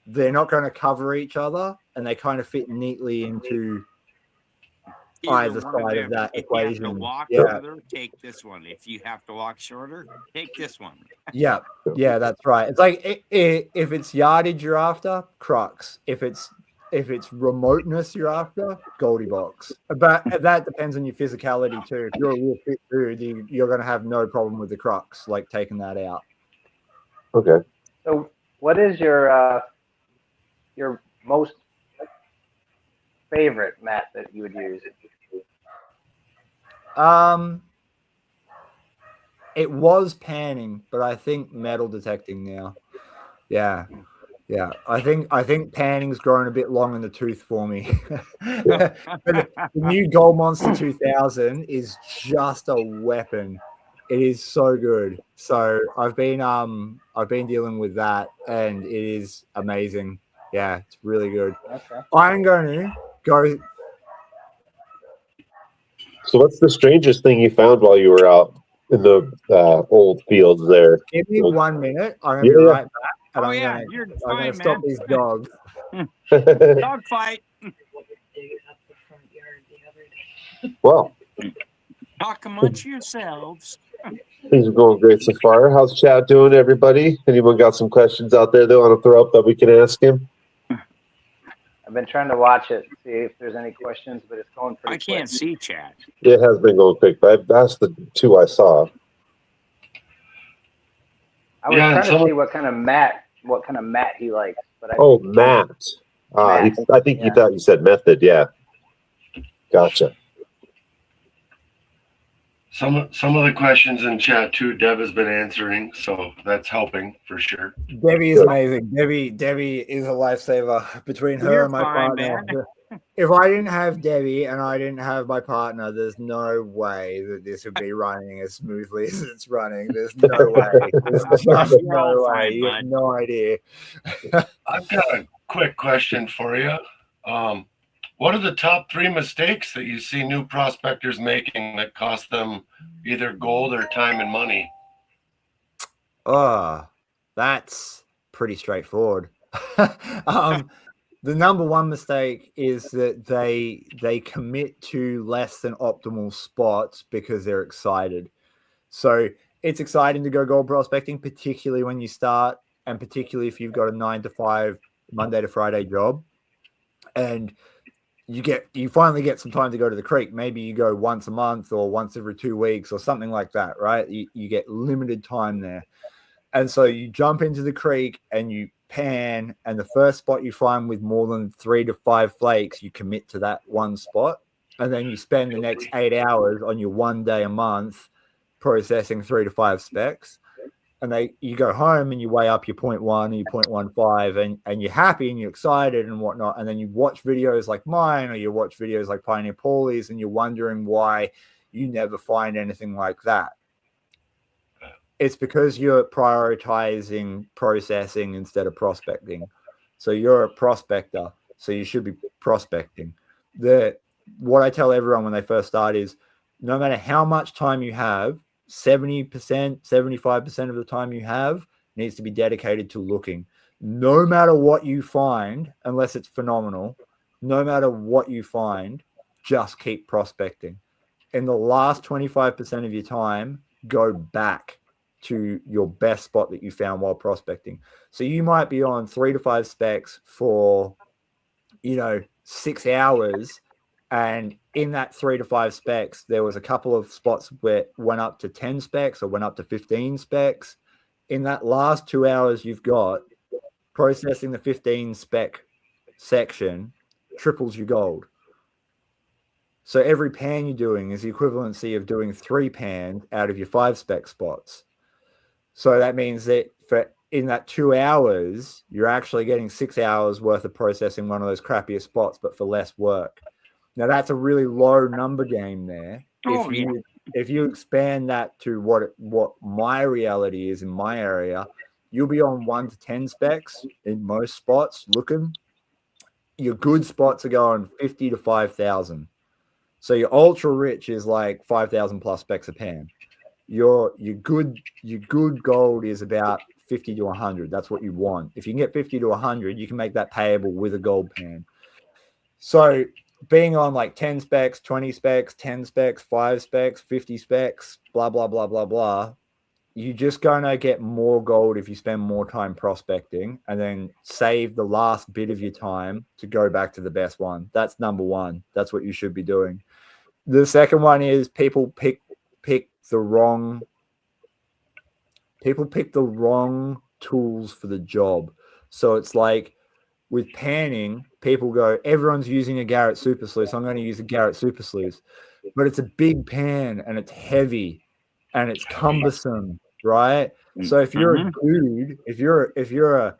they're not going to cover each other, and they kind of fit neatly into either side of that equation. If you have to walk further, take this one. If you have to walk shorter, take this one. Yeah, that's right. It's like if it's yardage you're after, Crux. If it's remoteness you're after, Goldie Box. But that depends on your physicality too. If you're a real fit dude, you're going to have no problem with the Crux, like taking that out. Okay. So what is your most favorite mat that you would use? It was panning, but I think metal detecting now. Yeah. I think panning's grown a bit long in the tooth for me. The new Gold Monster 2000 is just a weapon. It is so good. So I've been dealing with that, and it is amazing. Yeah, it's really good. Okay. I'm going to go. So what's the strangest thing you found while you were out in the old fields there? Give me 1 minute. I'm going to be right back. And I'm going to stop these dogs. Dog fight. Well, talk amongst yourselves. Things are going great so far. How's chat doing, everybody? Anyone got some questions out there they want to throw up that we can ask him? I've been trying to watch it, see if there's any questions, but it's going pretty quick. I can't see chat. It has been going quick, but I've asked the 2 I saw. I was trying to see what kind of mat he likes. But Matt. I think you thought you said method. Yeah. Gotcha. Some of the questions in chat too, Deb has been answering, so that's helping for sure. Debbie is amazing. Debbie is a lifesaver. Between her and my partner. Man. If I didn't have Debbie and I didn't have my partner, there's no way that this would be running as smoothly as it's running. There's no way. There's just no way. You have no idea. I've got a quick question for you. What are the top 3 mistakes that you see new prospectors making that cost them either gold or time and money? That's pretty straightforward. The number 1 mistake is that they commit to less than optimal spots because they're excited. So it's exciting to go gold prospecting, particularly when you start, and particularly if you've got a 9 to 5 Monday to Friday job, and you finally get some time to go to the creek. Maybe you go once a month or once every 2 weeks or something like that, right? You get limited time there. And so you jump into the creek and you pan, and the first spot you find with more than 3 to 5 flakes, you commit to that one spot. And then you spend the next 8 hours on your 1 day a month processing 3 to 5 specs. And you go home and you weigh up your 0.1 and your 0.15 and you're happy and you're excited and whatnot. And then you watch videos like mine, or you watch videos like Pioneer Paulie's, and you're wondering why you never find anything like that. It's because you're prioritizing processing instead of prospecting. So you're a prospector, so you should be prospecting. What I tell everyone when they first start is, no matter how much time you have, 70%, 75% of the time you have needs to be dedicated to looking. No matter what you find, unless it's phenomenal, no matter what you find, just keep prospecting. In the last 25% of your time, go back to your best spot that you found while prospecting. So you might be on 3 to 5 specs for, 6 hours. And in that 3 to 5 specs, there was a couple of spots where it went up to 10 specs or went up to 15 specs. In that last 2 hours you've got, processing the 15 spec section triples your gold. So every pan you're doing is the equivalency of doing 3 pans out of your 5 spec spots. So that means that in that 2 hours, you're actually getting 6 hours worth of processing one of those crappier spots, but for less work. Now that's a really low number game there. If you expand that to what my reality is in my area, you'll be on 1 to 10 specs in most spots looking. Your good spots are going 50 to 5,000. So your ultra rich is like 5,000 plus specs a pan. Your good gold is about 50 to 100. That's what you want. If you can get 50 to 100, you can make that payable with a gold pan. So being on like 10 specs, 20 specs, 10 specs, 5 specs, 50 specs, blah, blah, blah, blah, blah, you're just going to get more gold if you spend more time prospecting and then save the last bit of your time to go back to the best one. That's number one. That's what you should be doing. The second one is people pick the wrong tools for the job. So it's like with panning, people go, everyone's using a Garrett super sluice, I'm going to use a Garrett super sluice. But it's a big pan and it's heavy and it's cumbersome, right? So if you're a dude, if you're a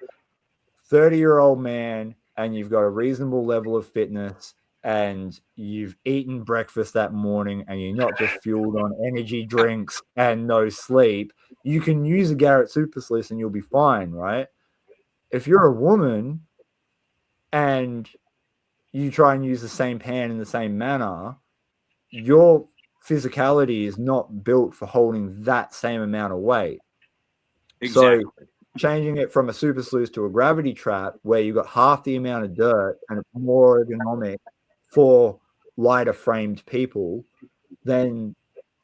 30-year-old man and you've got a reasonable level of fitness and you've eaten breakfast that morning and you're not just fueled on energy drinks and no sleep, you can use a Garrett super sluice and you'll be fine, right? If you're a woman and you try and use the same pan in the same manner, your physicality is not built for holding that same amount of weight. Exactly. So changing it from a super sluice to a gravity trap where you've got half the amount of dirt and it's more ergonomic for lighter framed people, then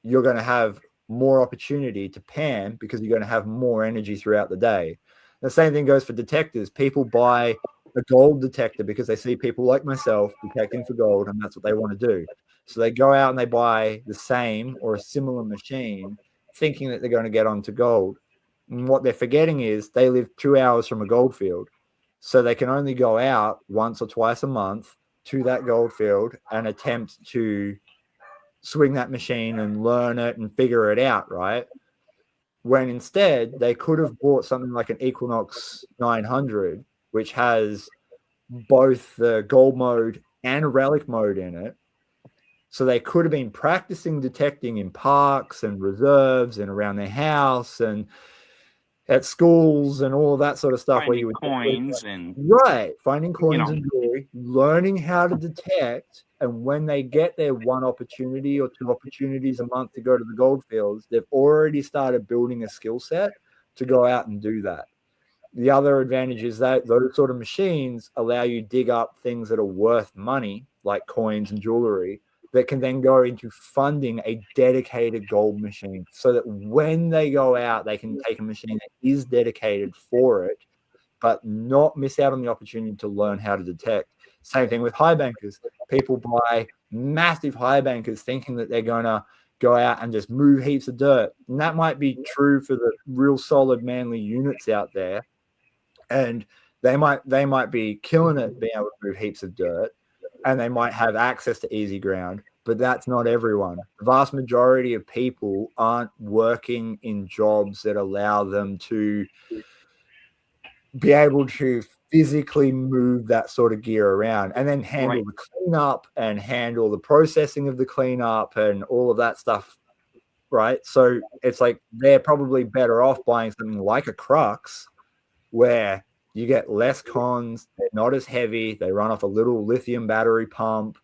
you're going to have more opportunity to pan because you're going to have more energy throughout the day. The same thing goes for detectors. People buy a gold detector because they see people like myself detecting for gold and that's what they want to do. So they go out and they buy the same or a similar machine thinking that they're going to get onto gold. And what they're forgetting is they live 2 hours from a gold field. So they can only go out once or twice a month to that gold field and attempt to swing that machine and learn it and figure it out, right? When instead they could have bought something like an Equinox 900, which has both the gold mode and relic mode in it. So they could have been practicing detecting in parks and reserves and around their house and at schools and all of that sort of stuff. Finding where you would coins and finding coins and jewelry, learning how to detect. And when they get their 1 opportunity or 2 opportunities a month to go to the gold fields, they've already started building a skill set to go out and do that. The other advantage is that those sort of machines allow you to dig up things that are worth money, like coins and jewelry, that can then go into funding a dedicated gold machine so that when they go out, they can take a machine that is dedicated for it, but not miss out on the opportunity to learn how to detect. Same thing with high bankers. People buy massive high bankers thinking that they're going to go out and just move heaps of dirt. And that might be true for the real solid manly units out there. and they might be killing it, being able to move heaps of dirt, and they might have access to easy ground, but that's not everyone. The vast majority of people aren't working in jobs that allow them to be able to physically move that sort of gear around and then handle the cleanup and handle the processing of the cleanup and all of that stuff, right? So it's like they're probably better off buying something like a Crux, where you get less cons, they're not as heavy, they run off a little lithium battery pump,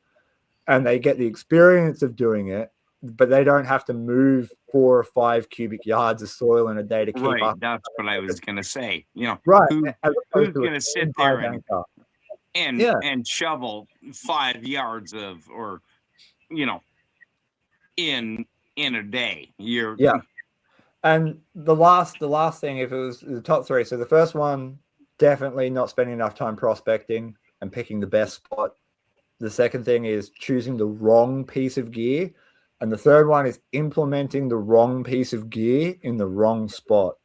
and they get the experience of doing it, but they don't have to move 4 or 5 cubic yards of soil in a day to keep up. That's what I was going to say. You know, right? Who's going to sit there and shovel 5 yards of, or you know, in a day? And the last thing, if it was the top 3, so the first one, definitely not spending enough time prospecting and picking the best spot. The second thing is choosing the wrong piece of gear. And the third one is implementing the wrong piece of gear in the wrong spot.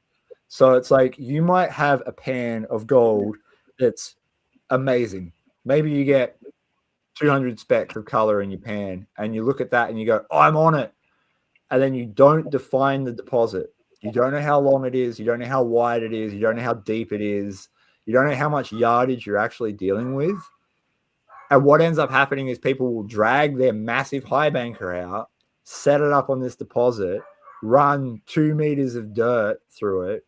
So it's like you might have a pan of gold that's amazing. Maybe you get 200 specks of color in your pan, and you look at that and you go, oh, I'm on it. And then you don't define the deposit. You don't know how long it is. You don't know how wide it is. You don't know how deep it is. You don't know how much yardage you're actually dealing with. And what ends up happening is people will drag their massive high banker out, set it up on this deposit, run 2 meters of dirt through it,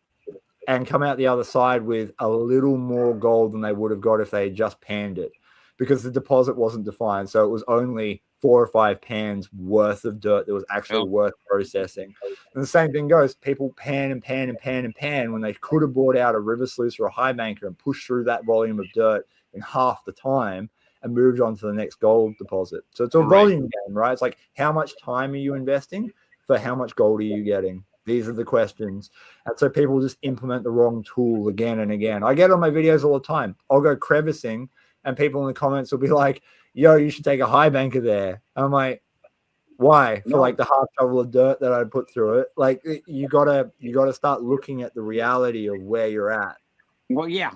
and come out the other side with a little more gold than they would have got if they had just panned it, because the deposit wasn't defined. So it was only 4 or 5 pans worth of dirt that was actually worth processing. And the same thing goes. People pan and pan and pan and pan when they could have bought out a river sluice or a high banker and pushed through that volume of dirt in half the time and moved on to the next gold deposit. So it's a volume game, right? It's like, how much time are you investing for how much gold are you getting? These are the questions. And so people just implement the wrong tool again and again. I get on my videos all the time. I'll go crevicing and people in the comments will be like, yo, you should take a high banker there. And I'm like, why? For like the half shovel of dirt that I put through it. Like you gotta start looking at the reality of where you're at. Well, yeah,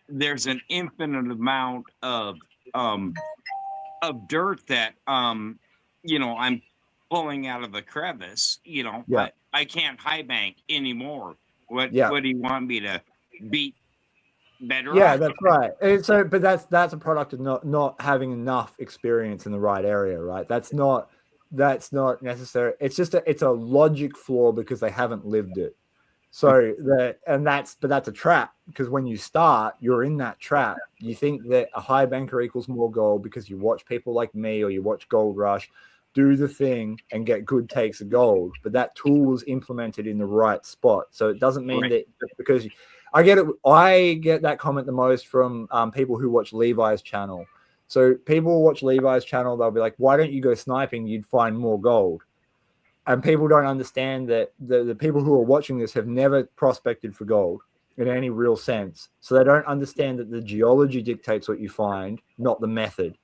there's an infinite amount of dirt that you know, I'm pulling out of the crevice. You know, I can't high bank anymore. What do you want me to beat better? Yeah, that's right. And so, but that's a product of not having enough experience in the right area, right? That's not necessary. It's just it's a logic flaw because they haven't lived it. So that's a trap, because when you start, you're in that trap. You think that a high banker equals more gold because you watch people like me or you watch Gold Rush do the thing and get good takes of gold, but that tool was implemented in the right spot. So it doesn't mean that because I get that comment the most from people who watch Levi's channel. So people watch Levi's channel, they'll be like, why don't you go sniping? You'd find more gold. And people don't understand that the people who are watching this have never prospected for gold in any real sense. So they don't understand that the geology dictates what you find, not the method.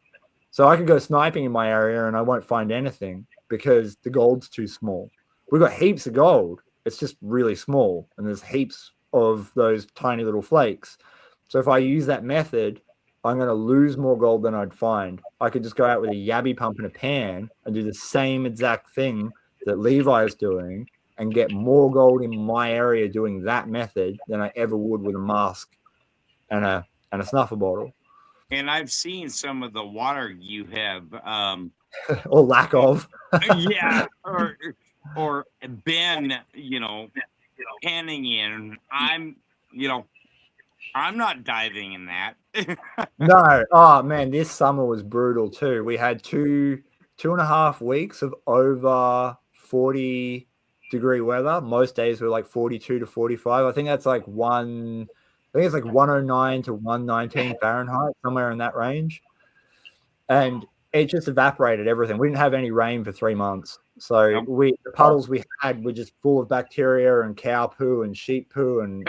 So I could go sniping in my area and I won't find anything because the gold's too small. We've got heaps of gold. It's just really small. And there's heaps of those tiny little flakes. So if I use that method, I'm going to lose more gold than I'd find. I could just go out with a yabby pump and a pan and do the same exact thing that Levi is doing and get more gold in my area doing that method than I ever would with a mask and a snuffer bottle. And I've seen some of the water you have or lack of. or been, you know, panning in. I'm not diving in that. No. Oh man, this summer was brutal too. We had 2.5 weeks of over 40-degree weather. Most days were like 42 to 45. I think it's like 109 to 119 Fahrenheit, somewhere in that range. And it just evaporated everything. We didn't have any rain for 3 months. So the puddles we had were just full of bacteria and cow poo and sheep poo. And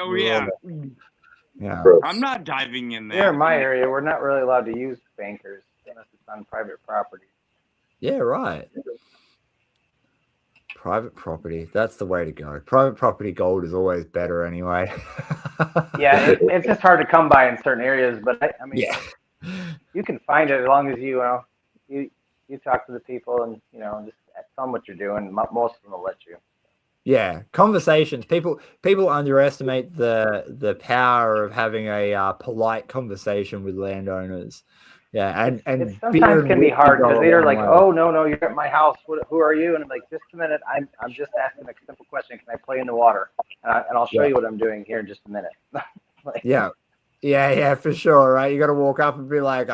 yeah. I'm not diving in there. Here in my area, we're not really allowed to use bankers unless it's on private property. Yeah, right. Private property. That's the way to go. Private property gold is always better anyway. Yeah, it's just hard to come by in certain areas, but I mean, Yeah. you can find it as long as you talk to the people and just tell them what you're doing. Most of them will let you. Yeah, conversations. People underestimate the power of having a polite conversation with landowners. Yeah, and it sometimes can be hard because they're like, way. "Oh no, you're at my house. Who are you?" And I'm like, "Just a minute. I'm just asking a simple question. Can I play in the water? And I'll show you what I'm doing here in just a minute." Like, Yeah, for sure, right? You got to walk up and be like,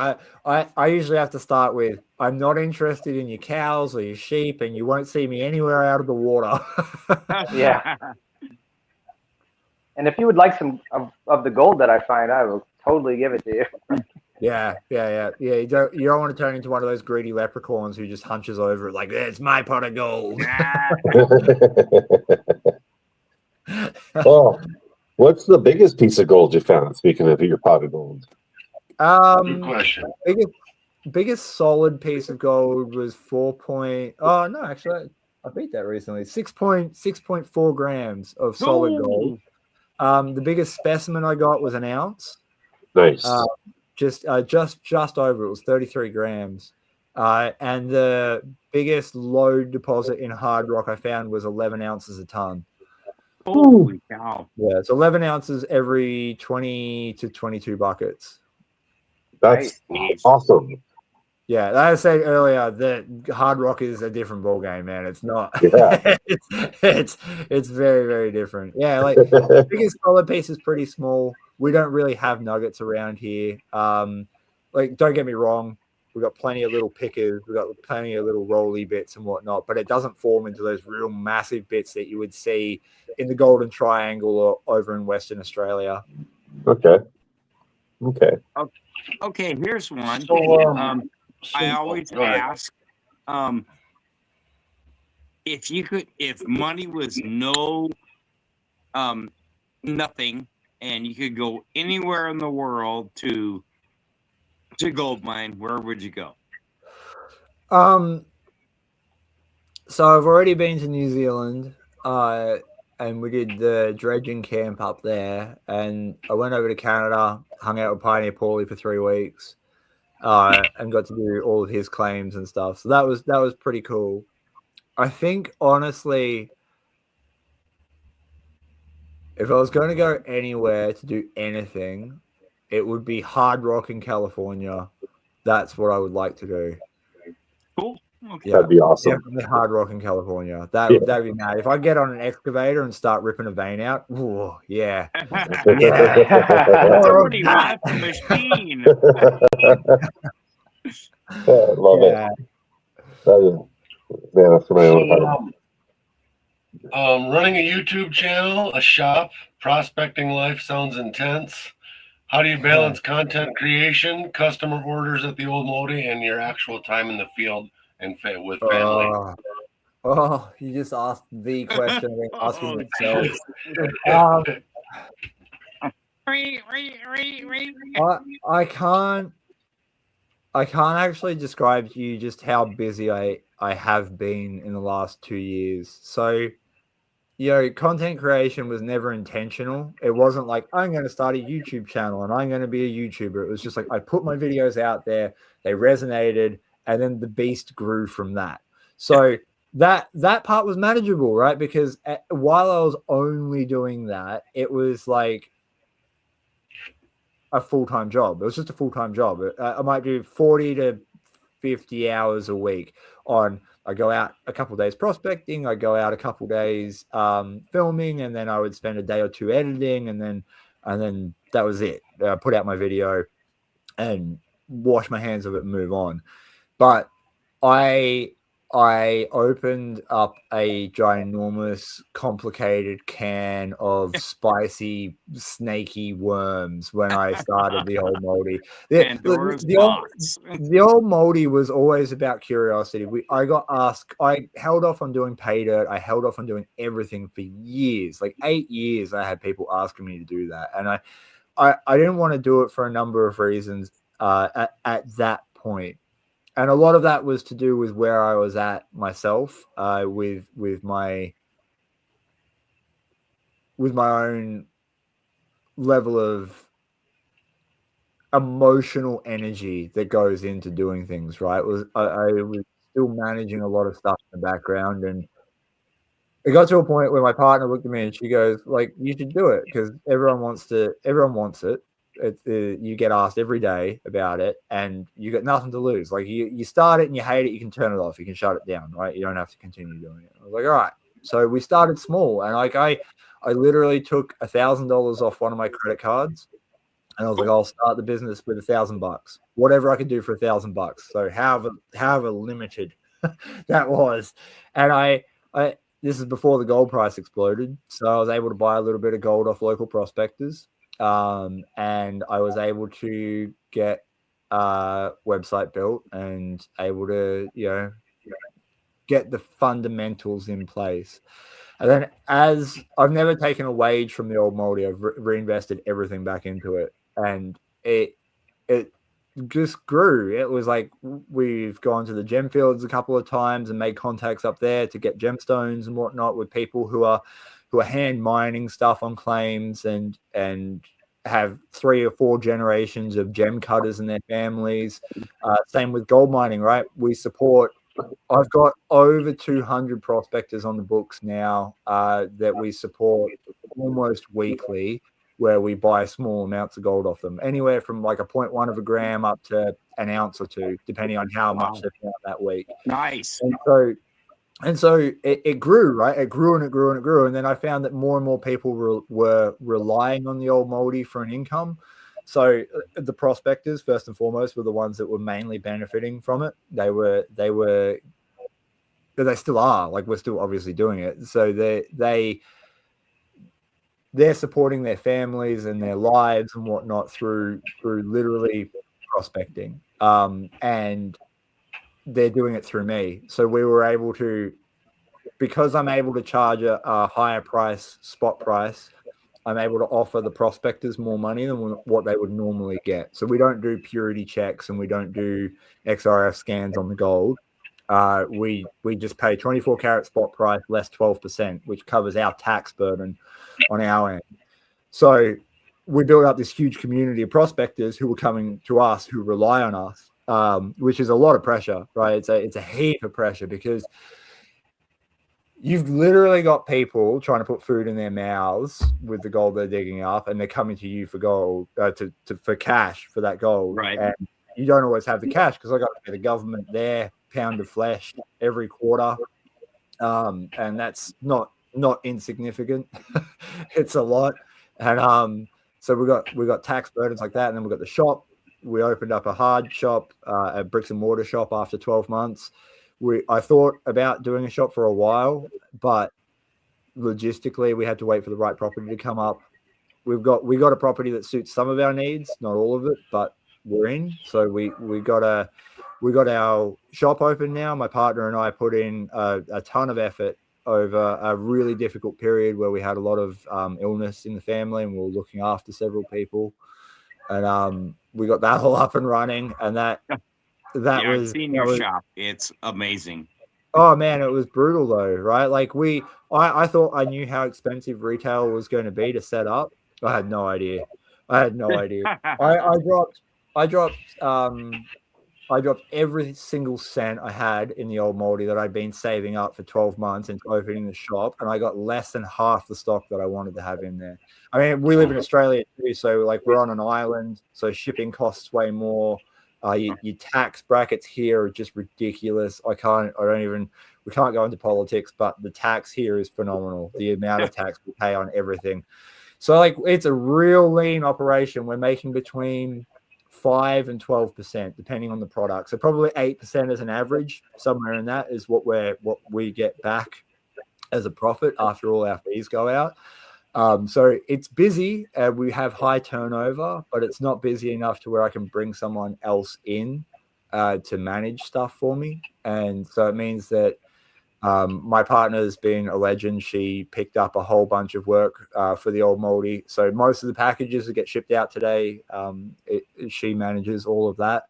I usually have to start with, I'm not interested in your cows or your sheep, and you won't see me anywhere out of the water. yeah. And if you would like some of the gold that I find, I will totally give it to you. Yeah. You don't want to turn into one of those greedy leprechauns who just hunches over it like, it's my pot of gold. Oh, what's the biggest piece of gold you found? Speaking of your pot of gold. Good question. Biggest solid piece of gold was 6.4 grams of solid gold. The biggest specimen I got was an ounce. Nice. Just over. It was 33 grams. And the biggest lode deposit in hard rock I found was 11 ounces a ton. Holy cow! Yeah, it's 11 ounces every 20 to 22 buckets. That's awesome. Yeah, like I said earlier, that hard rock is a different ball game, man. It's not. Yeah. it's very, very different. Yeah, like the biggest solid piece is pretty small. We don't really have nuggets around here. Like, don't get me wrong, we've got plenty of little pickers, we've got plenty of little rolly bits and whatnot, but it doesn't form into those real massive bits that you would see in the Golden Triangle or over in Western Australia. Okay. Okay, here's one. So, I always ask, if money was nothing, and you could go anywhere in the world to gold mine, where would you go? So I've already been to New Zealand, and we did the dredging camp up there, and I went over to Canada, hung out with Pioneer Paulie for 3 weeks. And got to do all of his claims and stuff. So that was pretty cool. I think, honestly, if I was going to go anywhere to do anything, it would be hard rock in California. That's what I would like to do. Cool. Okay. Yeah, that'd be awesome. Definitely hard rock in California. That'd be mad. If I get on an excavator and start ripping a vein out, ooh, yeah. That's a pretty rough machine. I love it. Man, that's my own heart. Running a YouTube channel, a shop, prospecting life sounds intense. How do you balance content creation, customer orders at the old Modi, and your actual time in the field and with family? You just asked the question I've been asking myself. I can't actually describe to you just how busy I have been in the last 2 years. So, content creation was never intentional. It wasn't like, I'm going to start a YouTube channel and I'm going to be a YouTuber. It was just like, I put my videos out there, they resonated, and then the beast grew from that. So that part was manageable, right? Because while I was only doing that, it was like a full-time job. It was just a full-time job. I might do 40 to 50 hours a week I go out a couple of days prospecting, I go out a couple of days filming, and then I would spend a day or two editing, and then that was it. Put out my video and wash my hands of it and move on. But I opened up a ginormous, complicated can of spicy, snaky worms when I started the old Moldy. The old Moldy was always about curiosity. I got asked. I held off on doing pay dirt. I held off on doing everything for years, like 8 years. I had people asking me to do that, and I didn't want to do it for a number of reasons. At that point. a lot of that was to do with where I was at myself, with my own level of emotional energy that goes into doing things, right? I was still managing a lot of stuff in the background, and it got to a point where my partner looked at me and she goes, like, you should do it because everyone wants it. You get asked every day about it and you got nothing to lose. Like you start it and you hate it, you can turn it off, you can shut it down, right? You don't have to continue doing it. I was like, all right. So we started small, and like I literally took $1,000 off one of my credit cards, and I was like, I'll start the business with $1,000, whatever I could do for $1,000. So however limited that was. And I this is before the gold price exploded, so I was able to buy a little bit of gold off local prospectors, and I was able to get a website built and able to get the fundamentals in place. And then, as I've never taken a wage from the old moldy, I've reinvested everything back into it, and it just grew. It was like we've gone to the gem fields a couple of times and made contacts up there to get gemstones and whatnot with people who are hand mining stuff on claims and have 3 or 4 generations of gem cutters in their families. Same with gold mining, right? I've got over 200 prospectors on the books now that we support almost weekly, where we buy small amounts of gold off them, anywhere from like 0.1 of a gram up to an ounce or two, depending on how much they found that week. Nice. And so it grew, right? It grew and it grew and it grew. And then I found that more and more people were relying on the old moldy for an income. So the prospectors, first and foremost, were the ones that were mainly benefiting from it. They still are. Like, we're still obviously doing it. So they're supporting their families and their lives and whatnot through literally prospecting. And they're doing it through me. So we were able to, because I'm able to charge a higher price, spot price, I'm able to offer the prospectors more money than what they would normally get. So we don't do purity checks and we don't do XRF scans on the gold. We just pay 24 karat spot price less 12%, which covers our tax burden on our end. So we built up this huge community of prospectors who were coming to us, who rely on us, which is a lot of pressure, right? It's a heap of pressure because you've literally got people trying to put food in their mouths with the gold they're digging up, and they're coming to you for gold, for cash for that gold. Right. And you don't always have the cash because I got to pay the government their pound of flesh every quarter, and that's not insignificant. It's a lot. And so we got tax burdens like that, and then we got the shop. We opened up a hard shop, a bricks and mortar shop after 12 months. I thought about doing a shop for a while, but logistically we had to wait for the right property to come up. We got a property that suits some of our needs, not all of it, but we're in. So we got our shop open now. My partner and I put in a ton of effort over a really difficult period where we had a lot of illness in the family, and we were looking after several people, and we got that all up and running. And that I've seen your shop. It's amazing. Oh man, it was brutal though, right? Like I thought I knew how expensive retail was going to be to set up. I had no idea. I dropped every single cent I had in the old moldy that I'd been saving up for 12 months into opening the shop, and I got less than half the stock that I wanted to have in there. I mean, we live in Australia too, so like we're on an island, so shipping costs way more. Your tax brackets here are just ridiculous. We can't go into politics, but the tax here is phenomenal. The amount of tax we pay on everything. So like it's a real lean operation. We're making between 5 and 12%, depending on the product. So probably 8% as an average, somewhere in that is what we get back as a profit after all our fees go out. So it's busy. We have high turnover, but it's not busy enough to where I can bring someone else in to manage stuff for me. And so it means that my partner's been a legend. She picked up a whole bunch of work for the old moldy. So most of the packages that get shipped out today, she manages all of that.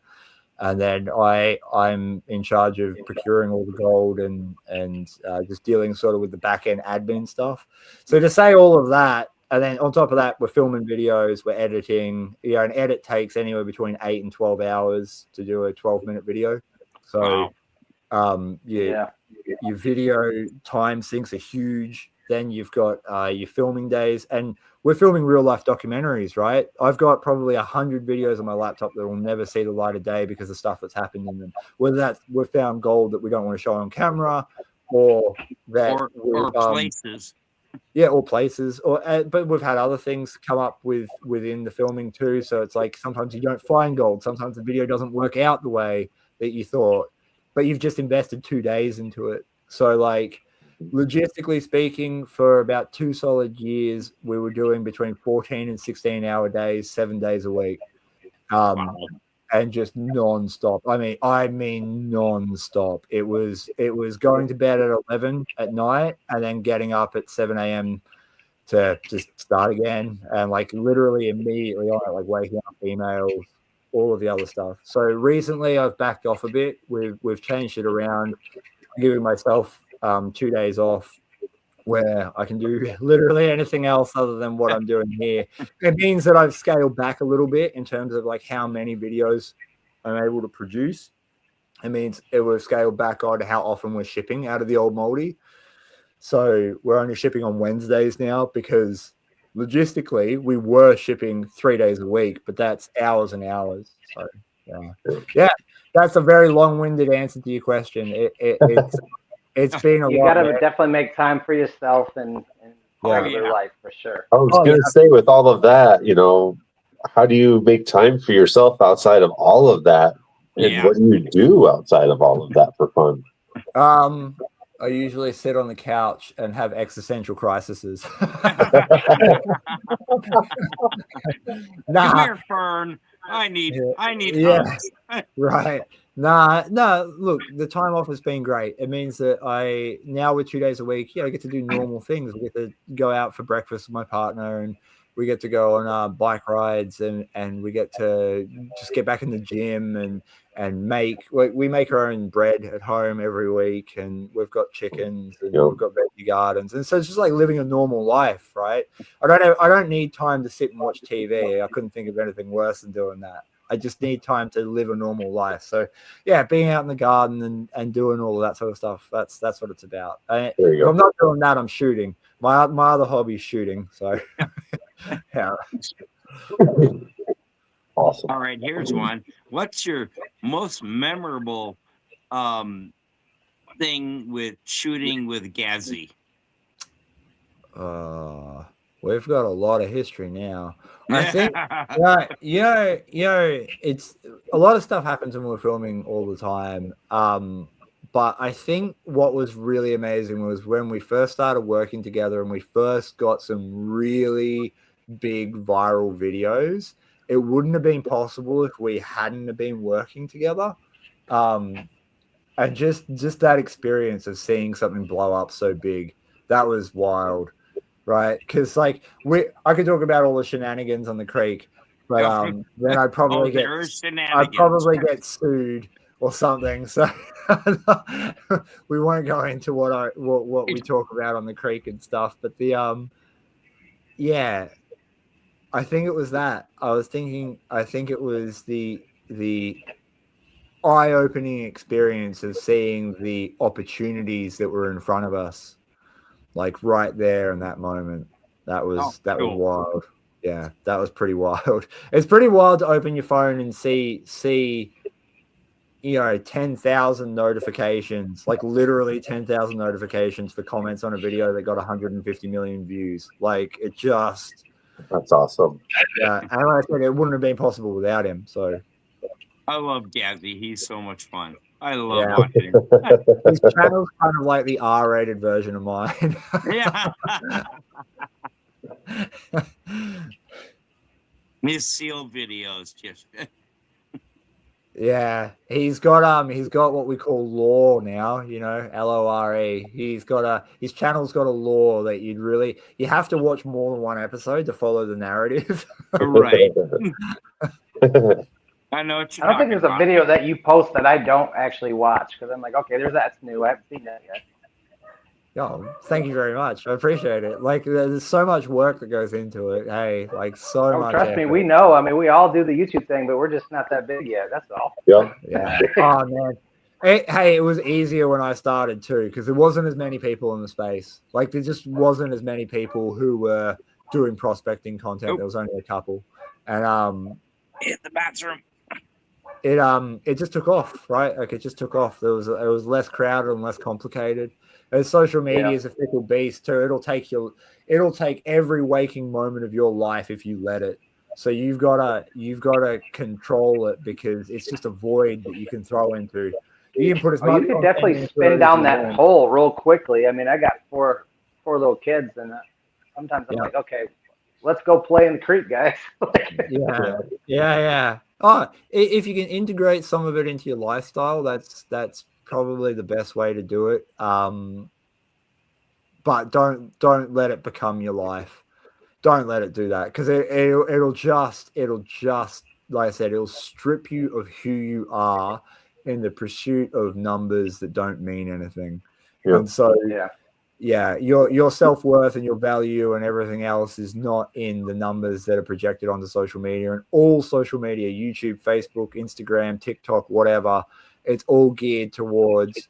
And then I'm in charge of procuring all the gold and just dealing sort of with the back end admin stuff. So to say all of that, and then on top of that, we're filming videos, we're editing. An edit takes anywhere between 8 and 12 hours to do a 12-minute video. So, your video time sinks are huge. Then you've got your filming days, and we're filming real life documentaries, right? I've got probably 100 videos on my laptop that will never see the light of day because of stuff that's happened in them. Whether that's we've found gold that we don't want to show on camera, or that or places. Yeah, or places, or but we've had other things come up within the filming too. So it's like sometimes you don't find gold, sometimes the video doesn't work out the way that you thought, but you've just invested 2 days into it. So like logistically speaking, for about 2 solid years, we were doing between 14 and 16-hour days, 7 days a week, and just non-stop. I mean non-stop. It was going to bed at 11 at night and then getting up at 7 a.m. to just start again, and like literally immediately on it, like waking up, emails, all of the other stuff. So recently I've backed off a bit. We've changed it around, giving myself 2 days off where I can do literally anything else other than what I'm doing here. It means that I've scaled back a little bit in terms of like how many videos I'm able to produce. It means it was scaled back on how often we're shipping out of the old moldy. So we're only shipping on Wednesdays now because logistically we were shipping 3 days a week, but that's hours and hours. So yeah, that's a very long-winded answer to your question. It's been a lot. You got to definitely make time for yourself and your life for sure. I was going to say, with all of that, how do you make time for yourself outside of all of that? And what do you do outside of all of that for fun? I usually sit on the couch and have existential crises. Come here, Fern. I need hugs. Right. No, look, the time off has been great. It means that now with 2 days a week, I get to do normal things. We get to go out for breakfast with my partner, and we get to go on bike rides, and we get to just get back in the gym and we make our own bread at home every week, and we've got chickens and we've got veggie gardens, and so it's just like living a normal life, right? I don't need time to sit and watch TV. I couldn't think of anything worse than doing that. I just need time to live a normal life. So yeah, being out in the garden and doing all of that sort of stuff, that's what it's about. If I'm not doing that, I'm shooting. My other hobby is shooting. So yeah. Awesome. All right, here's one. What's your most memorable thing with shooting with Gazzy? We've got a lot of history now. I think, it's a lot of stuff happens when we're filming all the time. But I think what was really amazing was when we first started working together and we first got some really big viral videos. It wouldn't have been possible if we hadn't have been working together. And just that experience of seeing something blow up so big, that was wild. Right, because like I could talk about all the shenanigans on the creek, but then I'd probably get sued or something. So we won't go into what we talk about on the creek and stuff. But I think it was that. I think it was the eye-opening experience of seeing the opportunities that were in front of us. Like right there in that moment, that was wild. Yeah, that was pretty wild. It's pretty wild to open your phone and see 10,000 notifications, like literally 10,000 notifications for comments on a video that got 150 million views. Like that's awesome. Yeah, and like I said, it wouldn't have been possible without him. So I love Gazzy. He's so much fun. I love watching him. His channel's kind of like the R-rated version of mine. Yeah. His seal videos just. Yeah, he's got what we call lore now. LORE. His channel's got a lore that you have to watch more than one episode to follow the narrative. Right. I know what you're I don't think talking there's a about. video that you post that I don't actually watch because I'm like, okay, that's new. I haven't seen that yet. Oh, thank you very much. I appreciate it. Like, there's so much work that goes into it. Hey, like so Oh, much trust me, effort. we know. I mean, we all do the YouTube thing, but we're just not that big yet. That's all. Yep. Yeah. Oh man. Hey, it was easier when I started too because there wasn't as many people in the space. Like, there just wasn't as many people who were doing prospecting content. There was only a couple, and Hit the bathroom. it just took off, right? Like, it just took off. It was less crowded and less complicated. And social media is a fickle beast too. It'll take every waking moment of your life if you let it. So you've gotta control it because it's just a void that you can throw into. You can put as much. You could definitely spin down that hole real quickly. I mean, I got four little kids, and sometimes I'm like, okay, let's go play in the creek, guys. Yeah. Oh, if you can integrate some of it into your lifestyle, that's probably the best way to do it. But don't let it become your life. Don't let it do that because it'll just like I said, it'll strip you of who you are in the pursuit of numbers that don't mean anything. And so your self-worth and your value and everything else is not in the numbers that are projected onto social media. And all social media, YouTube, Facebook, Instagram, TikTok, whatever, it's all geared towards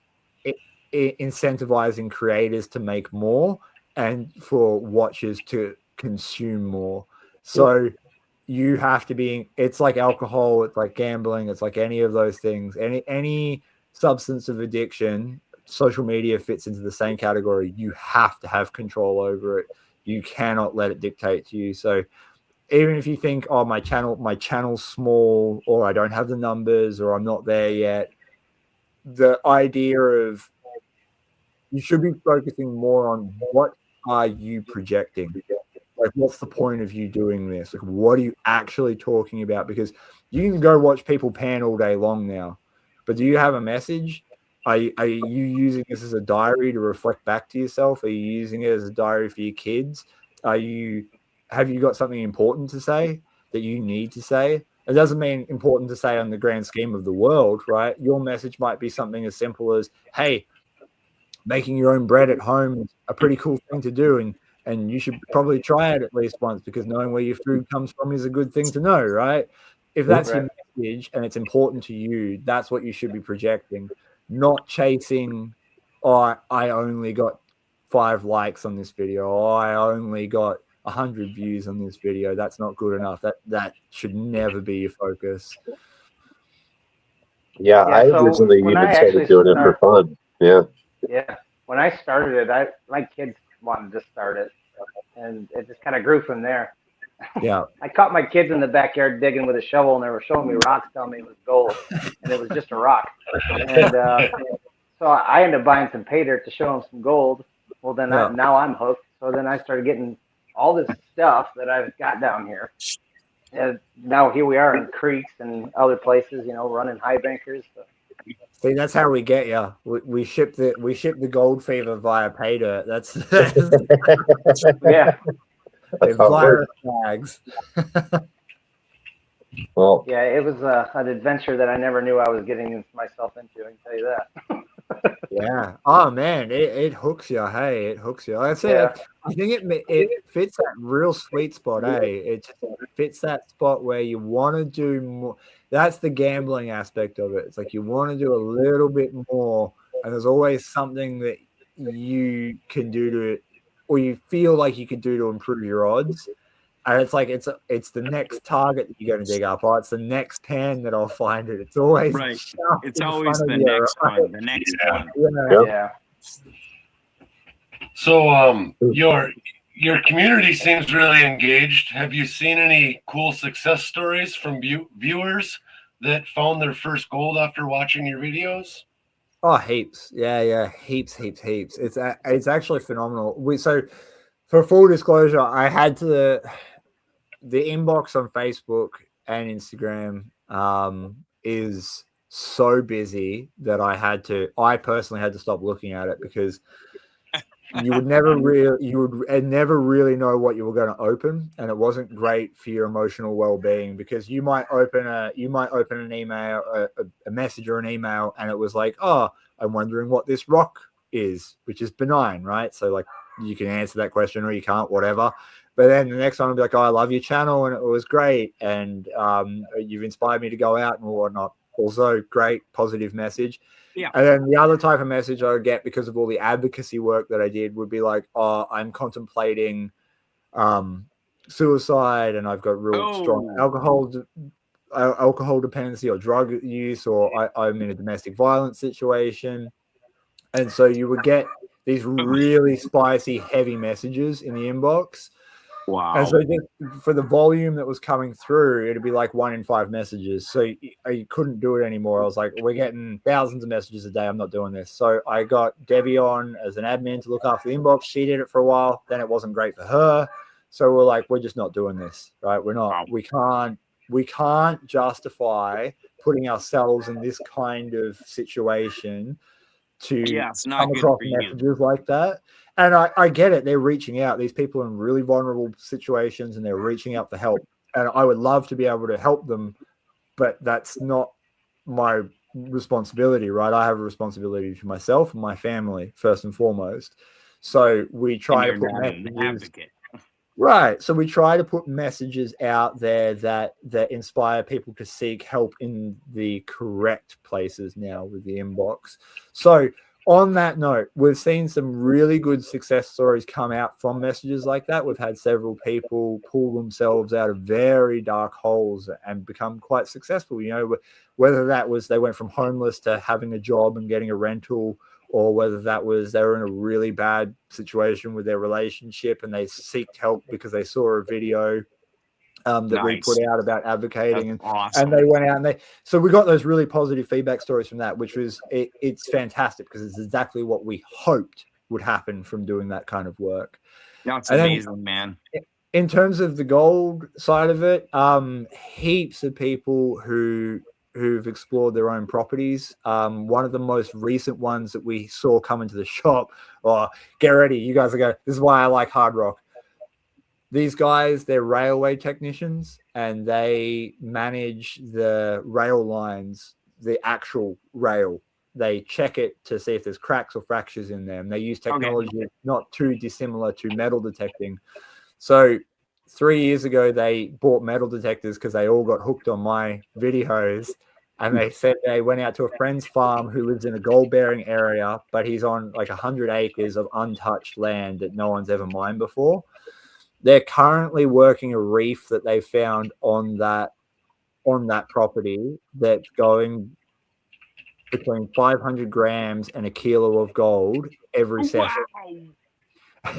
incentivizing creators to make more and for watchers to consume more. So you have to be, it's like alcohol, it's like gambling, it's like any of those things, any substance of addiction. Social media fits into the same category. You have to have control over it. You cannot let it dictate to you. So even if you think, oh, my channel's small, or I don't have the numbers, or I'm not there yet, the idea of you should be focusing more on what are you projecting? Like, what's the point of you doing this? Like, what are you actually talking about? Because you can go watch people pan all day long now, but do you have a message? Are you using this as a diary to reflect back to yourself? Are you using it as a diary for your kids? Have you got something important to say that you need to say? It doesn't mean important to say on the grand scheme of the world, right? Your message might be something as simple as, hey, making your own bread at home is a pretty cool thing to do, and you should probably try it at least once because knowing where your food comes from is a good thing to know, right? If that's your message and it's important to you, that's what you should be projecting, not chasing, oh, I only got 5 likes on this video, or I only got 100 views on this video. That's not good enough. That should never be your focus. Yeah, I originally even started doing it for fun. Yeah. When I started it, my kids wanted to start it, and it just kind of grew from there. Yeah. I caught my kids in the backyard digging with a shovel, and they were showing me rocks, telling me it was gold, and it was just a rock. And so I ended up buying some pay dirt to show them some gold. Well, then now I'm hooked. So then I started getting all this stuff that I've got down here. And now here we are in creeks and other places, running high bankers. So. See, that's how we get you. We ship the gold fever via pay dirt. That's yeah. Virus tags. Well, yeah, it was an adventure that I never knew I was getting myself into. I can tell you that. Yeah. Oh man, it hooks you. Hey, it hooks you. Like I said, I think it fits that real sweet spot. It just fits that spot where you want to do more. That's the gambling aspect of it. It's like you want to do a little bit more, and there's always something that you can do to, or you feel like you could do to improve your odds. And it's like it's the next target that you're going to dig up. It's the next pan that I'll find it. It's always right. It's always the next one. The next one. Yeah. So your community seems really engaged. Have you seen any cool success stories from viewers that found their first gold after watching your videos? Oh, heaps. Yeah. Heaps. It's actually phenomenal. So for full disclosure, I had to the inbox on Facebook and Instagram is so busy that I personally had to stop looking at it because you would never really know what you were going to open, and it wasn't great for your emotional well-being, because you might open an email, a message or an email, and it was like, oh, I'm wondering what this rock is, which is benign, right? So like you can answer that question or you can't, whatever. But then the next one will be like, oh, I love your channel and it was great, and you've inspired me to go out and whatnot. Also great, positive message. Yeah. And then the other type of message I would get, because of all the advocacy work that I did, would be like, oh, I'm contemplating suicide, and I've got real strong alcohol dependency or drug use, or I'm in a domestic violence situation. And so you would get these really spicy, heavy messages in the inbox. Wow. And so just for the volume that was coming through, it'd be like 1 in 5 messages. So you couldn't do it anymore. I was like, we're getting thousands of messages a day. I'm not doing this. So I got Debbie on as an admin to look after the inbox. She did it for a while. Then it wasn't great for her. So we're like, we're just not doing this, right? We can't justify putting ourselves in this kind of situation to come across messages like that. And I get it. They're reaching out. These people are in really vulnerable situations and they're reaching out for help. And I would love to be able to help them, but that's not my responsibility, right? I have a responsibility to myself and my family, first and foremost. So we try to put messages. Right. So we try to put messages out there that inspire people to seek help in the correct places now with the inbox. So on that note, we've seen some really good success stories come out from messages like that. We've had several people pull themselves out of very dark holes and become quite successful. You know, whether that was they went from homeless to having a job and getting a rental, or whether that was they were in a really bad situation with their relationship and they sought help because they saw a video that we put out about advocating. And they went out and so we got those really positive feedback stories from that, which was it's fantastic, because it's exactly what we hoped would happen from doing that kind of work. That's amazing, man. In terms of the gold side of it, heaps of people who've explored their own properties. One of the most recent ones that we saw come into the shop, get ready, you guys are going, this is why I like hard rock. These guys, they're railway technicians, and they manage the rail lines, the actual rail. They check it to see if there's cracks or fractures in them. They use technology not too dissimilar to metal detecting. So 3 years ago, they bought metal detectors because they all got hooked on my videos. And they said they went out to a friend's farm who lives in a gold-bearing area, but he's on like 100 acres of untouched land that no one's ever mined before. They're currently working a reef that they found on that property that's going between 500 grams and a kilo of gold every session. Wow.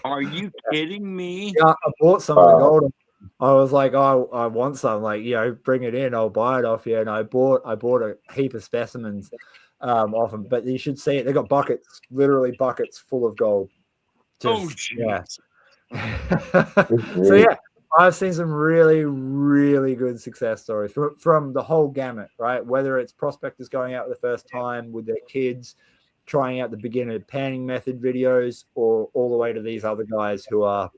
Are you kidding me? Yeah, I bought some of the gold. I was like, oh, I want some. Like, you know, bring it in. I'll buy it off you. And I bought a heap of specimens off them. But you should see it. They got buckets, literally buckets full of gold. Yeah. So yeah, I've seen some really, really good success stories from the whole gamut, right? Whether it's prospectors going out for the first time with their kids, trying out the beginner panning method videos, or all the way to these other guys who are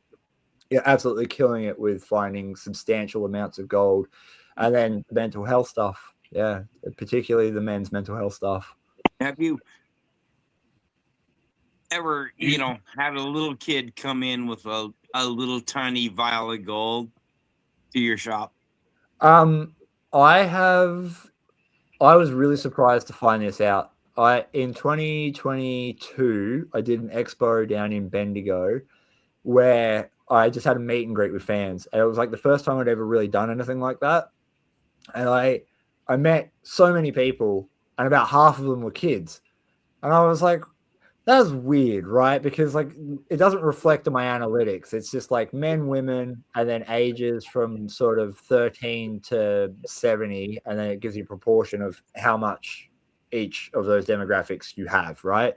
absolutely killing it with finding substantial amounts of gold. And then mental health stuff. Yeah, particularly the men's mental health stuff. Have you ever, had a little kid come in with a little tiny vial of gold to your shop? I was really surprised to find this out. In 2022, I did an expo down in Bendigo where I just had a meet and greet with fans. And it was like the first time I'd ever really done anything like that. And I met so many people, and about half of them were kids. And I was like, that's weird, right? Because like it doesn't reflect on my analytics. It's just like men, women, and then ages from sort of 13 to 70. And then it gives you a proportion of how much each of those demographics you have, right?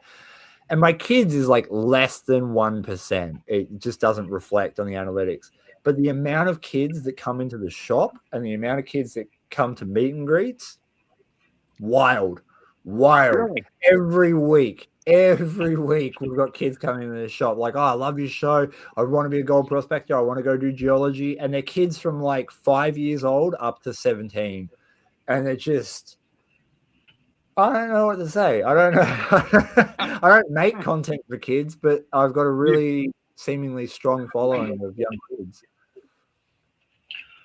And my kids is like less than 1%. It just doesn't reflect on the analytics. But the amount of kids that come into the shop and the amount of kids that come to meet and greets, wild. Wild. Really? Every week we've got kids coming into the shop like, oh, I love your show. I want to be a gold prospector. I want to go do geology. And they're kids from like 5 years old up to 17. And they're just, I don't know what to say. I don't know. I don't make content for kids, but I've got a really seemingly strong following of young kids.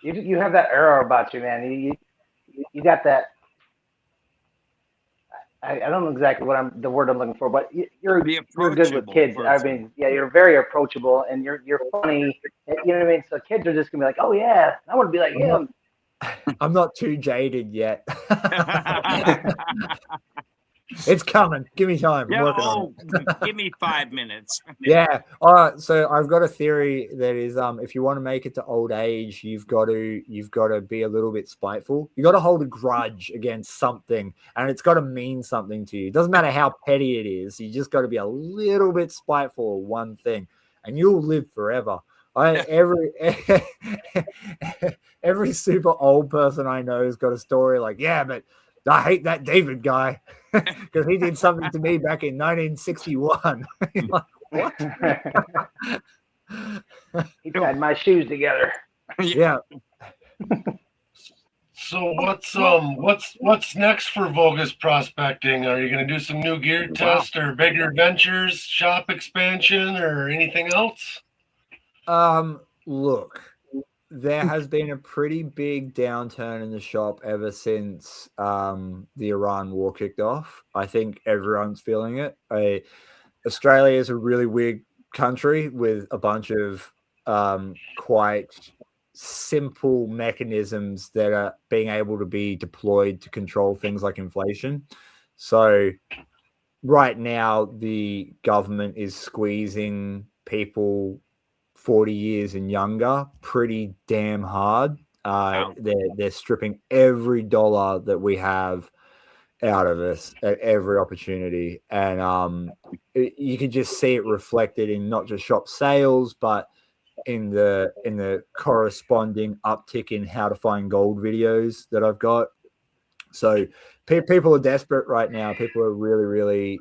You have that aura about you, man. You got that. I don't know exactly what the word I'm looking for, but you're good with kids. I mean, yeah, you're very approachable and you're funny. You know what I mean? So kids are just gonna be like, oh yeah, I want to be like him. I'm not too jaded yet. It's coming. Give me time. Yeah, give me 5 minutes. Yeah. All right. So I've got a theory that is, if you want to make it to old age, you've got to be a little bit spiteful. You got to hold a grudge against something, and it's got to mean something to you. It doesn't matter how petty it is. You just got to be a little bit spiteful of one thing, and you'll live forever. Every super old person I know has got a story like, yeah, but I hate that David guy because he did something to me back in 1961. Like, what? He tied my shoes together. Yeah. So what's next for VoGus prospecting? Are you going to do some new gear tests or bigger ventures, shop expansion, or anything else? Look, there has been a pretty big downturn in the shop ever since the Iran war kicked off. I think everyone's feeling it. Australia is a really weird country with a bunch of quite simple mechanisms that are being able to be deployed to control things like inflation. So right now, the government is squeezing people 40 years and younger pretty damn hard. They're stripping every dollar that we have out of us at every opportunity, and you can just see it reflected in not just shop sales, but in the corresponding uptick in how to find gold videos that I've got. So people are desperate right now. People are really, really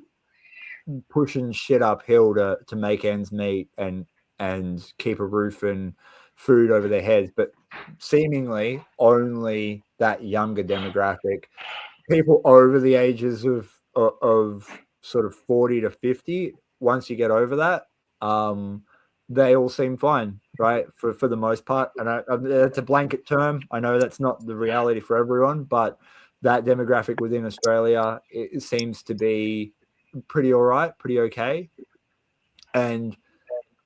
pushing shit uphill to make ends meet and keep a roof and food over their heads, but seemingly only that younger demographic. People over the ages of sort of 40 to 50, once you get over that, they all seem fine, right? For the most part. And it's a blanket term. I know that's not the reality for everyone, but that demographic within Australia, it seems to be pretty all right, pretty okay. And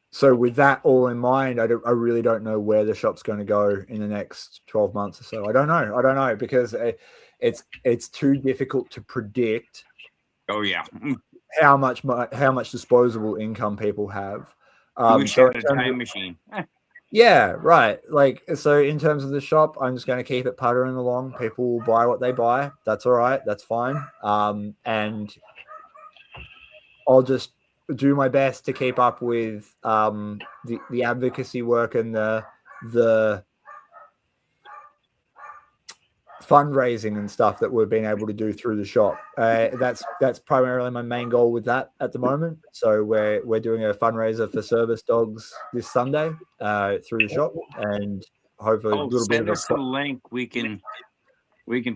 so with that all in mind, I really don't know where the shop's going to go in the next 12 months or so. I don't know because it's too difficult to predict. Oh yeah, how much disposable income people have. Wish I had a time machine. Yeah, right. Like, so in terms of the shop, I'm just going to keep it puttering along. People will buy what they buy. That's all right. That's fine. And I'll just do my best to keep up with the advocacy work and the fundraising and stuff that we've been able to do through the shop. That's primarily my main goal with that at the moment. So we're doing a fundraiser for service dogs this Sunday through the shop, and hopefully a little bit of a link. We can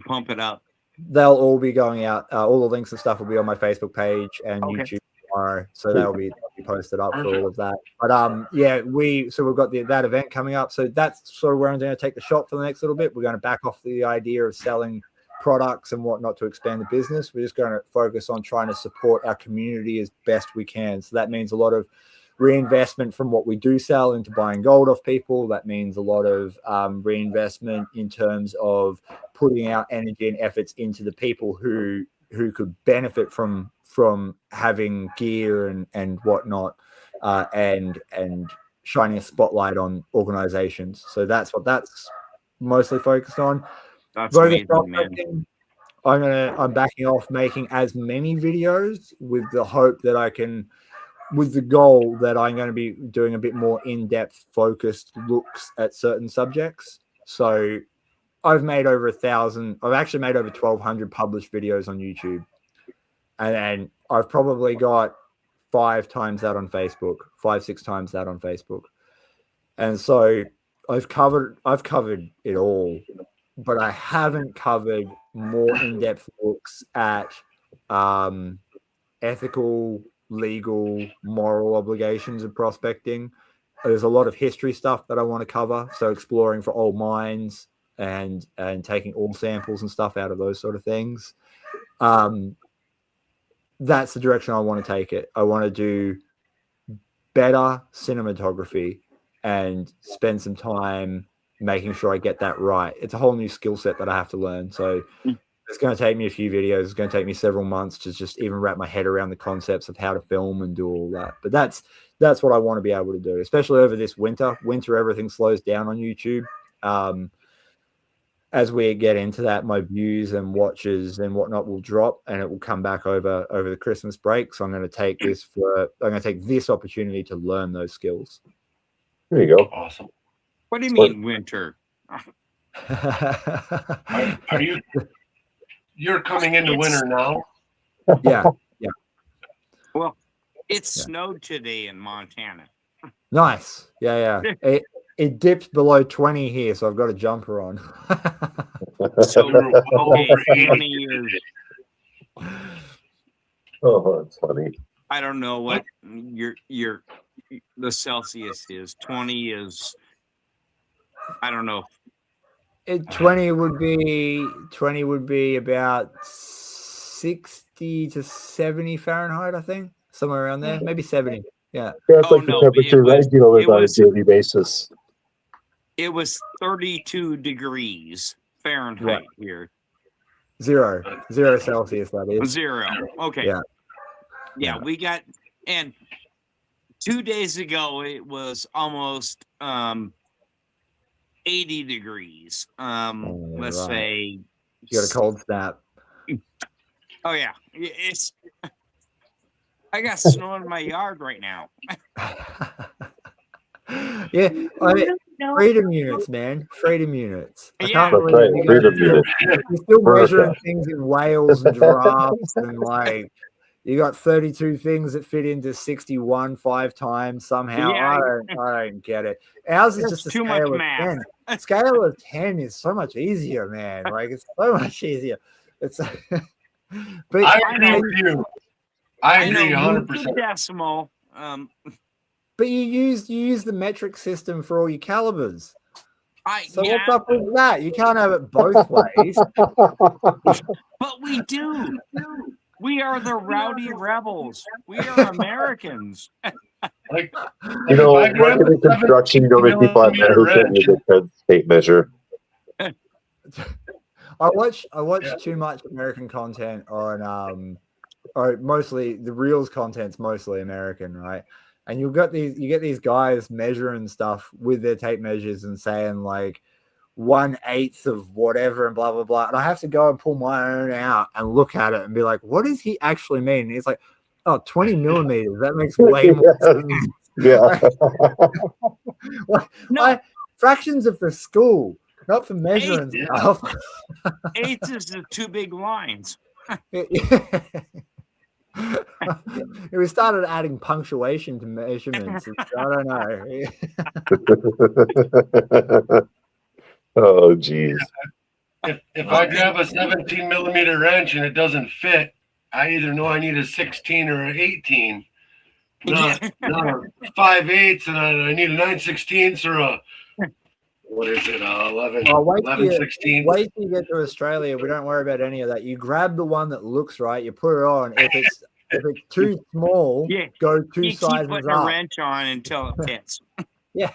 pump it up. They'll all be going out. All the links and stuff will be on my Facebook page and YouTube tomorrow, so that'll be posted up for all of that. But yeah, we've got that event coming up, so that's sort of where I'm going to take the shop for the next little bit. We're going to back off the idea of selling products and whatnot to expand the business. We're just going to focus on trying to support our community as best we can. So that means a lot of reinvestment from what we do sell into buying gold off people. That means a lot of reinvestment in terms of putting our energy and efforts into the people who could benefit from having gear and whatnot, and shining a spotlight on organizations. So that's what that's mostly focused on. That's amazing, man. I'm backing off making as many videos with the hope that I can, with the goal that I'm going to be doing a bit more in-depth focused looks at certain subjects. So I've made over 1,000. I've actually made over 1,200 published videos on YouTube. and I've probably got 5 times that on Facebook, 5-6 times that on Facebook, and so I've covered it all, but I haven't covered more in-depth looks at ethical, legal, moral obligations of prospecting. There's a lot of history stuff that I want to cover, so exploring for old mines and taking ore samples and stuff out of those sort of things. That's the direction I want to take it. I want to do better cinematography and spend some time making sure I get that right. It's a whole new skill set that I have to learn. So it's going to take me a few videos. It's going to take me several months to just even wrap my head around the concepts of how to film and do all that. But that's what I want to be able to do, especially over this winter. Winter, everything slows down on YouTube. As we get into that, my views and watches and whatnot will drop, and it will come back over the Christmas break. So I'm going to take this opportunity to learn those skills. There you go. Awesome. What do you mean winter? Are you? You're coming into winter now. Yeah. Well, it snowed today in Montana. Nice. Yeah. It dipped below 20 here, so I've got a jumper on. So okay, 20 years. Oh, that's funny. I don't know what the Celsius is. 20 is, I don't know. 20 would be about 60 to 70 Fahrenheit, I think, somewhere around there, maybe 70. Yeah. That's like the temperature regular on a daily basis. It was 32 degrees Fahrenheit here. Zero Celsius, that is. 0. Okay. Yeah, we got, and 2 days ago it was almost 80 degrees. Let's say you got a cold snap. Oh yeah, it's. I got snow in my yard right now. Yeah, freedom units, man. Freedom units. I can't That's believe right. Freedom units. you're still measuring things in whales and giraffes, and like you got 32 things that fit into 61 5 times somehow. Yeah. I don't get it. Ours is just a too scale much of math. 10. Scale of 10 is so much easier, man. Like it's so much easier. It's but I agree with you. I agree know, 100%. decimal. But you use the metric system for all your calibers. So yeah, what's up with that? You can't have it both ways. but we do. We are the rowdy rebels. We are Americans. Like, You know, if I grab working a in construction, you know, many people out there who can't use a tape measure. I watch too much American content on or mostly the Reels content's mostly American, right? And you get these guys measuring stuff with their tape measures and saying like 1/8 of whatever and blah blah blah. And I have to go and pull my own out and look at it and be like, what does he actually mean? And he's like, oh, 20 millimeters. That makes way more sense. Yeah. Fractions are for school, not for measuring stuff. 8 is the 2 big lines. We started adding punctuation to measurements. I don't know. Oh, geez. If I grab a 17 millimeter wrench and it doesn't fit, I either know I need a 16 or an 18. Not a 5/8 and I need a 9/16 or a, what is it, 11, 11/16. Wait till you get to Australia. We don't worry about any of that. You grab the one that looks right, you put it on. If it's too small, go 2 sizes keep putting up. a wrench on until it fits. Yeah.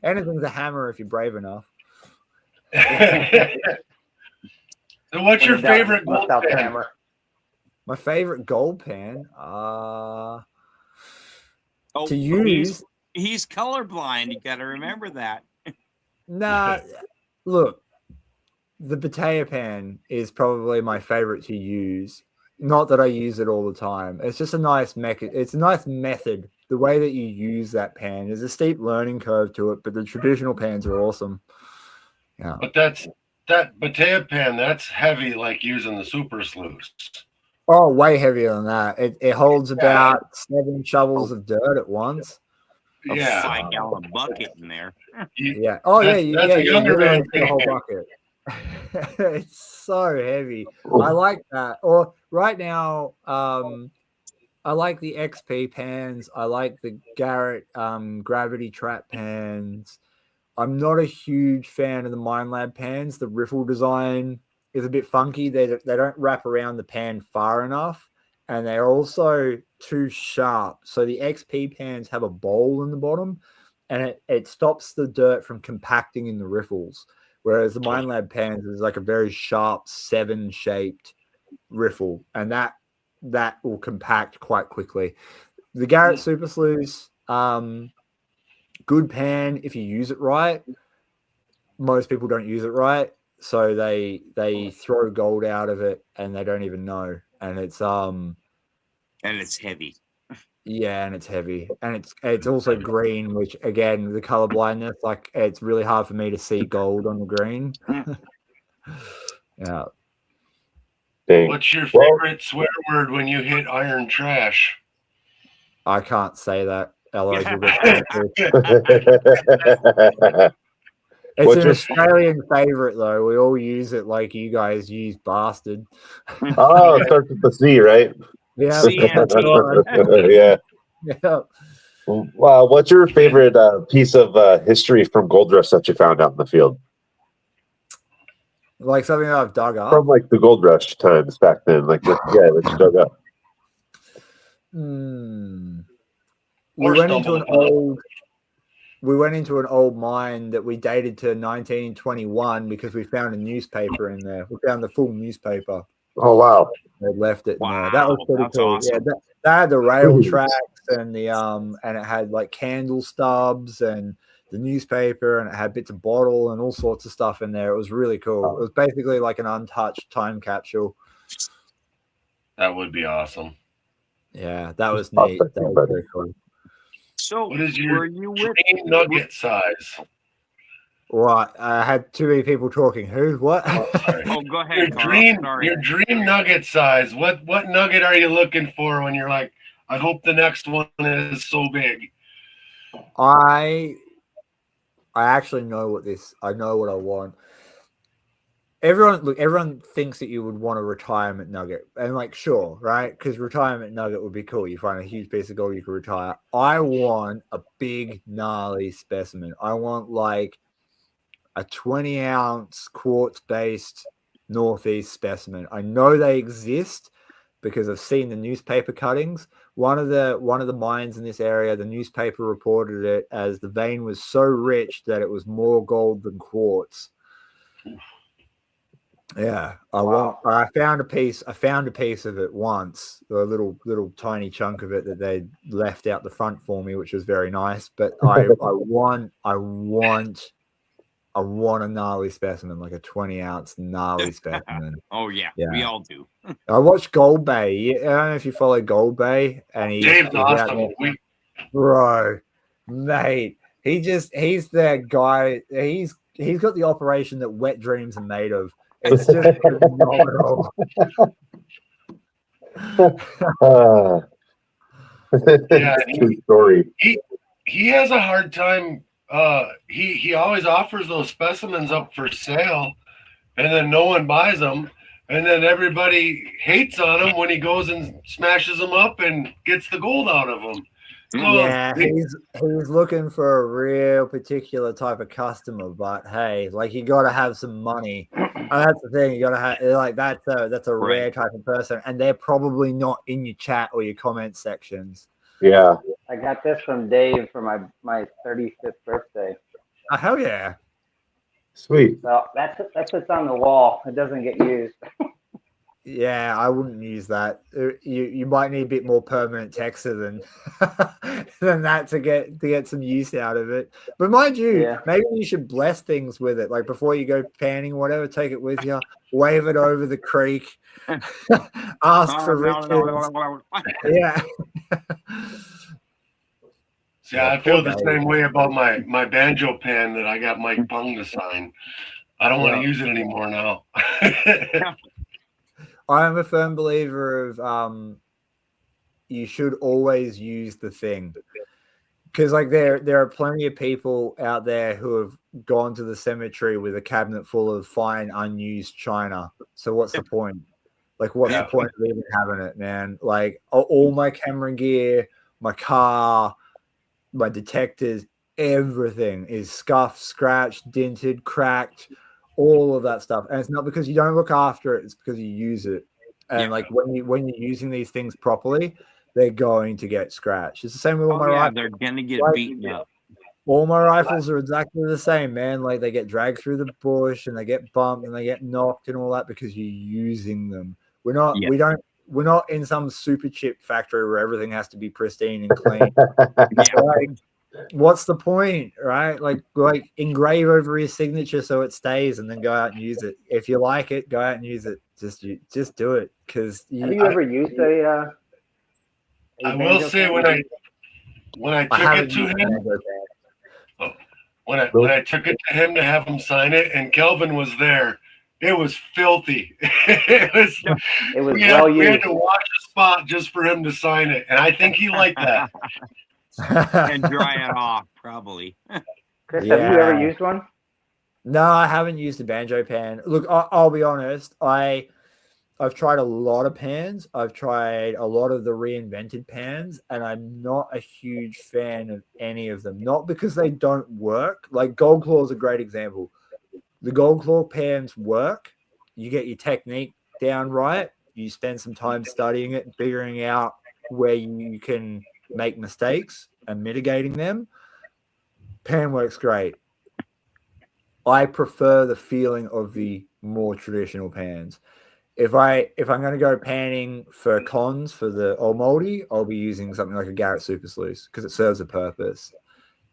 Anything's a hammer if you're brave enough. So what's your favorite gold pan? Hammer. My favorite gold pan, to use. He's colorblind. You got to remember that. Nah, look, the potato pan is probably my favorite to use. Not that I use it all the time. It's just a nice It's a nice method. The way that you use that pan is a steep learning curve to it, but the traditional pans are awesome. Yeah. But that potato pan, that's heavy, like using the super sluice. Oh, way heavier than that. It holds about 7 shovels of dirt at once. A Yeah. 5-gallon bucket in there. Yeah. Oh, That's a you younger literally man fit a whole thing. bucket. It's so heavy. I like that. Or right now, I like the XP pans. I like the Garrett gravity trap pans. I'm not a huge fan of the Minelab pans. The riffle design is a bit funky. They don't wrap around the pan far enough, and they're also too sharp. So the XP pans have a bowl in the bottom, and it stops the dirt from compacting in the riffles. Whereas the Minelab pans is like a very sharp 7-shaped riffle, and that will compact quite quickly. The Garrett Super Sluice, good pan if you use it right. Most people don't use it right, so they throw gold out of it and they don't even know. And it's heavy. Yeah, and it's heavy, and it's also green, which again, the color blindness, like it's really hard for me to see gold on the green. Yeah. Dang. What's your favorite swear word when you hit iron trash? I can't say that. Otherwise, you'll get It's an Australian favorite, though. We all use it like you guys use bastard. Oh, it starts with the C, right? Yeah. Yeah. Yeah. Wow. What's your favorite piece of history from gold rush that you found out in the field? Like something that I've dug up? From like the gold rush times back then. Like, that you dug up. We went into an old mine that we dated to 1921 because we found a newspaper in there. We found the full newspaper. Oh, wow. They left it in Wow, there. That was pretty cool. awesome. Yeah, that had the rail tracks and the and it had like candle stubs and the newspaper, and it had bits of bottle and all sorts of stuff in there. It was really cool. It was basically like an untouched time capsule. That would be awesome. Yeah, that was neat. That was very cool. So, what is your dream nugget size? What? I had too many people talking. Who? What? Oh, go ahead. Your dream nugget size. What nugget are you looking for when you're like, I hope the next one is so big? I actually know I know what I want. Everyone thinks that you would want a retirement nugget, and like, sure, right? Because retirement nugget would be cool. You find a huge piece of gold you can retire. I want a big gnarly specimen. I want like a 20-ounce quartz-based northeast specimen. I know they exist because I've seen the newspaper cuttings. One of the mines in this area, the newspaper reported it as the vein was so rich that it was more gold than quartz. Yeah, I found a piece of it once, a little tiny chunk of it that they left out the front for me, which was very nice. But I want a gnarly specimen, like a 20-ounce gnarly specimen. Oh yeah, we all do. I watched Gold Bay. I don't know if you follow Gold Bay, and Dave's awesome. Bro, mate, he's that guy. He's got the operation that wet dreams are made of. It's just phenomenal. Yeah, true story. He has a hard time. He always offers those specimens up for sale, and then no one buys them, and then everybody hates on him when he goes and smashes them up and gets the gold out of them. Yeah, he's looking for a real particular type of customer, but hey, like you got to have some money. And that's the thing, you got to have like that's a rare type of person, and they're probably not in your chat or your comment sections. Yeah, I got this from Dave for my 35th birthday. Oh, hell yeah! Sweet. So that's what's on the wall. It doesn't get used. Yeah, I wouldn't use that. You might need a bit more permanent texture than that to get some use out of it. But mind you, maybe you should bless things with it. Like before you go panning or whatever, take it with you, wave it over the creek, ask for riches. Yeah. See, I feel the same way about my banjo pan that I got Mike Pung to sign. I don't want to use it anymore now. I'm a firm believer of you should always use the thing. Because like there are plenty of people out there who have gone to the cemetery with a cabinet full of fine unused china. So what's the point? Like, what's the point of even having it, man? Like all my camera gear, my car, my detectors, everything is scuffed, scratched, dented, cracked, all of that stuff. And it's not because you don't look after it; it's because you use it. And like when you're using these things properly, they're going to get scratched. It's the same with all my rifles. They're gonna get beaten up. All my rifles are exactly the same, man. Like they get dragged through the bush and they get bumped and they get knocked and all that because you're using them. We're not in some super chip factory where everything has to be pristine and clean. Like, what's the point, right? Like engrave over your signature so it stays and then go out and use it. If you like it, go out and use it. Just do it. Because have you ever used a I will say when I took it to him, when I took it to him to have him sign it, and Kelvin was there, it was filthy. it was we had to wash the spot just for him to sign it, and I think he liked that. And dry it off, probably. Chris, have you ever used one? No, I haven't used a banjo pan. Look, I'll be honest. I've tried a lot of pans. I've tried a lot of the reinvented pans, and I'm not a huge fan of any of them. Not because they don't work. Like Gold Claw is a great example. The Gold Claw pans work. You get your technique down right. You spend some time studying it, figuring out where you can make mistakes and mitigating them. Pan works great. I prefer the feeling of the more traditional pans. If I'm going to go panning for cons for the old moldy, I'll be using something like a Garrett Super Sluice because it serves a purpose.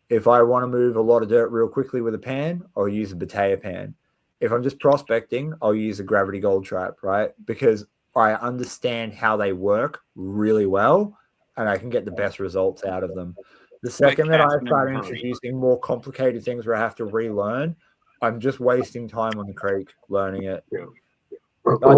If I want to move a lot of dirt real quickly with a pan, I'll use a Batea pan. If I'm just prospecting, I'll use a Gravity Gold Trap, right? Because I understand how they work really well and I can get the best results out of them. The second that I start introducing more complicated things where I have to relearn, I'm just wasting time on the creek learning it. That's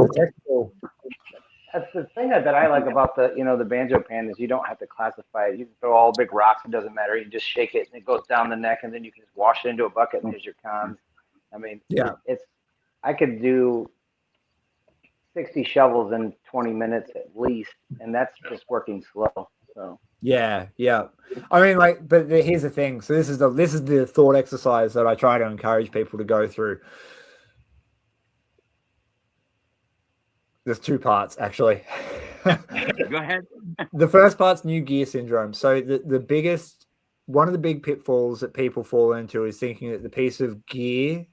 the thing that I like about the banjo pan is you don't have to classify it. You can throw all big rocks; it doesn't matter. You just shake it and it goes down the neck, and then you can just wash it into a bucket and there's your cons. I mean, I could do 60 shovels in 20 minutes at least, and that's just working slow. So yeah. I mean, but here's the thing. So this is the thought exercise that I try to encourage people to go through. There's two parts, actually. Go ahead. The first part's new gear syndrome. So one of the big pitfalls that people fall into is thinking that the piece of gear,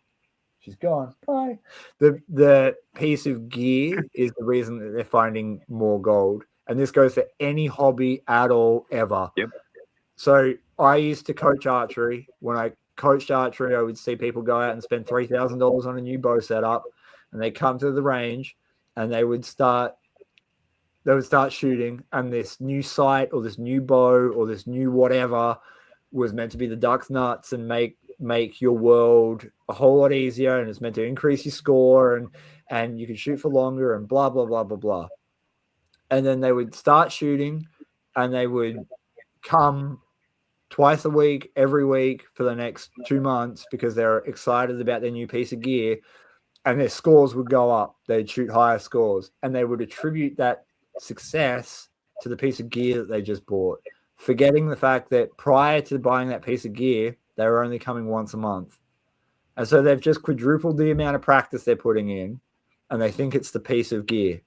she's gone, bye. The piece of gear is the reason that they're finding more gold. And this goes for any hobby at all, ever. Yep. So I used to coach archery. When I coached archery, I would see people go out and spend $3,000 on a new bow setup, and they come to the range and they would start shooting, and this new sight or this new bow or this new whatever was meant to be the duck's nuts and make your world a whole lot easier, and it's meant to increase your score and you can shoot for longer and blah blah blah blah blah. And then they would start shooting and they would come twice a week, every week for the next 2 months because they're excited about their new piece of gear, and their scores would go up. They'd shoot higher scores, and they would attribute that success to the piece of gear that they just bought, forgetting the fact that prior to buying that piece of gear, they were only coming once a month. And so they've just quadrupled the amount of practice they're putting in, and they think it's the piece of gear.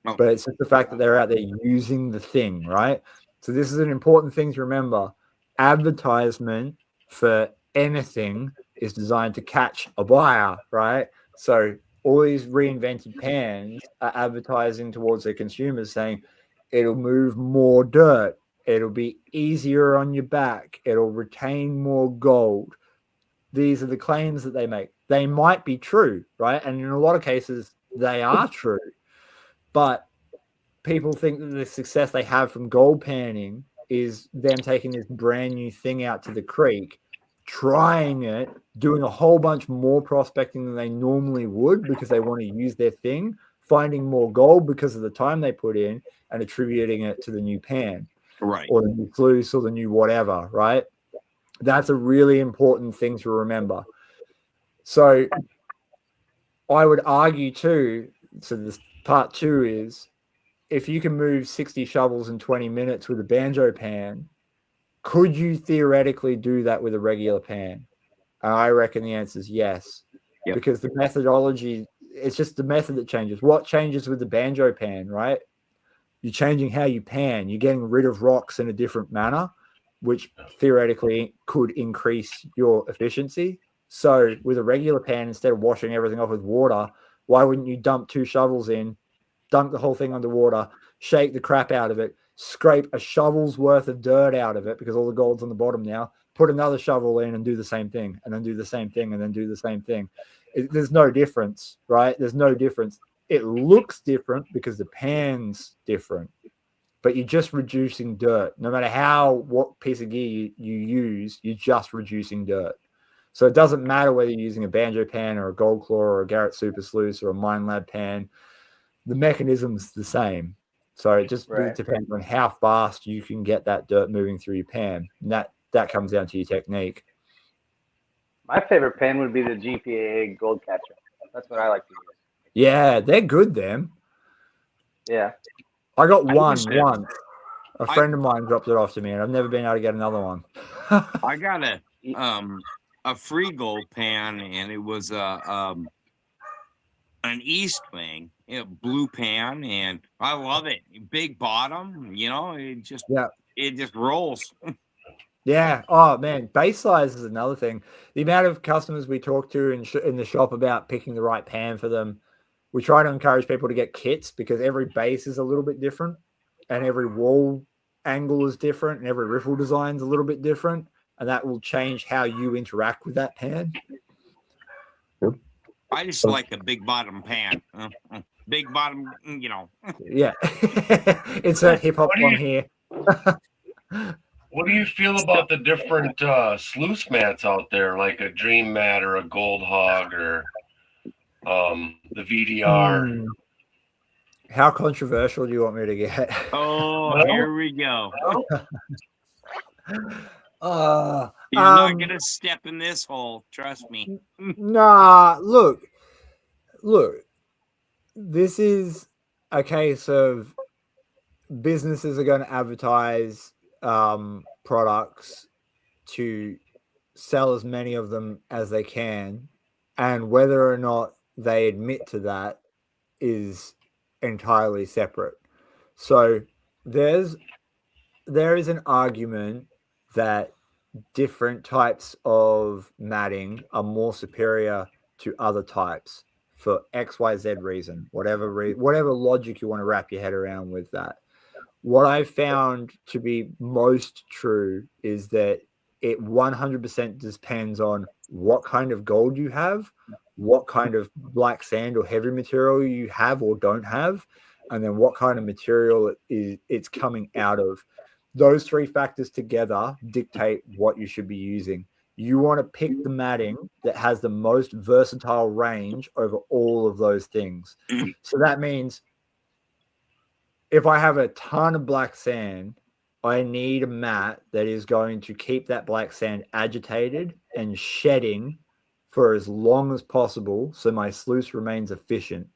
But it's just the fact that they're out there using the thing, right? So this is an important thing to remember. Advertisement for anything is designed to catch a buyer, right? So all these reinvented pans are advertising towards their consumers saying it'll move more dirt, it'll be easier on your back, it'll retain more gold. These are the claims that they make. They might be true, right? And in a lot of cases, they are true. But people think that the success they have from gold panning is them taking this brand new thing out to the creek, trying it, doing a whole bunch more prospecting than they normally would because they want to use their thing, finding more gold because of the time they put in and attributing it to the new pan, Right. or the new sluice or the new whatever, right? That's a really important thing to remember. So I would argue too, so this part 2 is, if you can move 60 shovels in 20 minutes with a banjo pan, could you theoretically do that with a regular pan? And I reckon the answer is yes. Yep. Because the methodology, it's just the method that changes. What changes with the banjo pan, right? You're changing how you pan. You're getting rid of rocks in a different manner, which theoretically could increase your efficiency. So with a regular pan, instead of washing everything off with water, why wouldn't you dump 2 shovels in, dunk the whole thing underwater, shake the crap out of it, scrape a shovel's worth of dirt out of it because all the gold's on the bottom now, put another shovel in and do the same thing, and then do the same thing, and then do the same thing. There's no difference, right? There's no difference. It looks different because the pan's different, but you're just reducing dirt. No matter what piece of gear you use, you're just reducing dirt. So it doesn't matter whether you're using a banjo pan or a gold claw or a Garrett Super Sluice or a Mine Lab pan. The mechanism's the same. So it just depends on how fast you can get that dirt moving through your pan. And that comes down to your technique. My favorite pan would be the GPAA Gold Catcher. That's what I like to use. Yeah, they're good, them. Yeah. I got one once. A friend of mine dropped it off to me, and I've never been able to get another one. I got a free gold pan, and it was an East Wing, blue pan, and I love it. Big bottom, it just rolls. Yeah. Oh man, base size is another thing. The amount of customers we talk to in the shop about picking the right pan for them, we try to encourage people to get kits because every base is a little bit different, and every wall angle is different, and every riffle design is a little bit different, and that will change how you interact with that pan. I just like a big bottom pan. Big bottom, Yeah. Insert hip hop on here. What do you feel about the different sluice mats out there, like a Dream Mat or a Gold Hog or the VDR? How controversial do you want me to get? Oh, here we go. You're not going to step in this hole. Trust me. Nah, look. This is a case of businesses are going to advertise products to sell as many of them as they can, and whether or not they admit to that is entirely separate. So there is an argument that different types of matting are more superior to other types for XYZ reason, whatever logic you want to wrap your head around with that. What I found to be most true is that it 100% depends on what kind of gold you have, what kind of black sand or heavy material you have or don't have, and then what kind of material it's coming out of. Those 3 factors together dictate what you should be using. You want to pick the matting that has the most versatile range over all of those things. So that means if I have a ton of black sand, I need a mat that is going to keep that black sand agitated and shedding for as long as possible so my sluice remains efficient.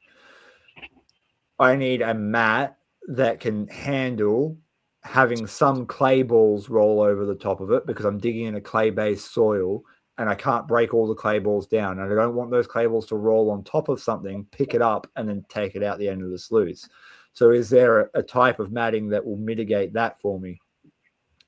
I need a mat that can handle having some clay balls roll over the top of it because I'm digging in a clay-based soil and I can't break all the clay balls down. And I don't want those clay balls to roll on top of something, pick it up, and then take it out the end of the sluice. So is there a type of matting that will mitigate that for me?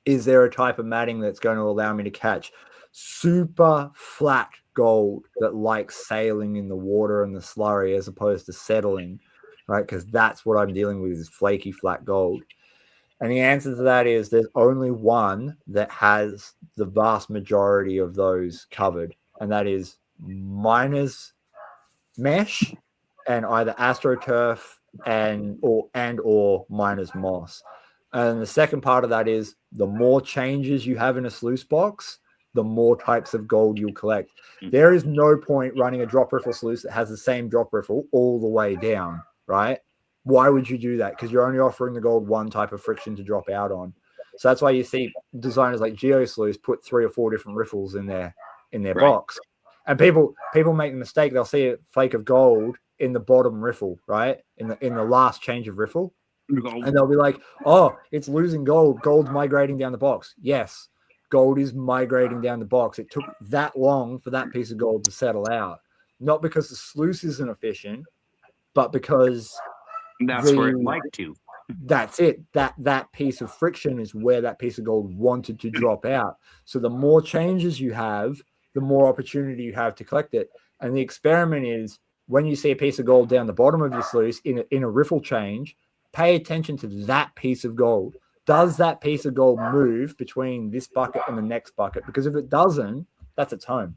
Is there a type of matting that's going to allow me to catch super flat gold that likes sailing in the water and the slurry as opposed to settling, right? Because that's what I'm dealing with is flaky, flat gold. And the answer to that is there's only one that has the vast majority of those covered, and that is Miner's Mesh and either AstroTurf and or Miner's Moss. And the second part of that is the more changes you have in a sluice box, the more types of gold you'll collect. There is no point running a drop riffle sluice that has the same drop riffle all the way down. right? Why would you do that? Because you're only offering the gold one type of friction to drop out on. So that's why you see designers like GeoSluice put 3 or 4 different riffles in their box. And people make the mistake, they'll see a flake of gold in the bottom riffle, right? In the last change of riffle. And they'll be like, oh, it's losing gold. Gold's migrating down the box. Yes, gold is migrating down the box. It took that long for that piece of gold to settle out. Not because the sluice isn't efficient, but because that's where it like to. That's it. That piece of friction is where that piece of gold wanted to drop out. So the more changes you have, the more opportunity you have to collect it. And the experiment is when you see a piece of gold down the bottom of your sluice in a riffle change, pay attention to that piece of gold. Does that piece of gold move between this bucket and the next bucket? Because if it doesn't, that's its home,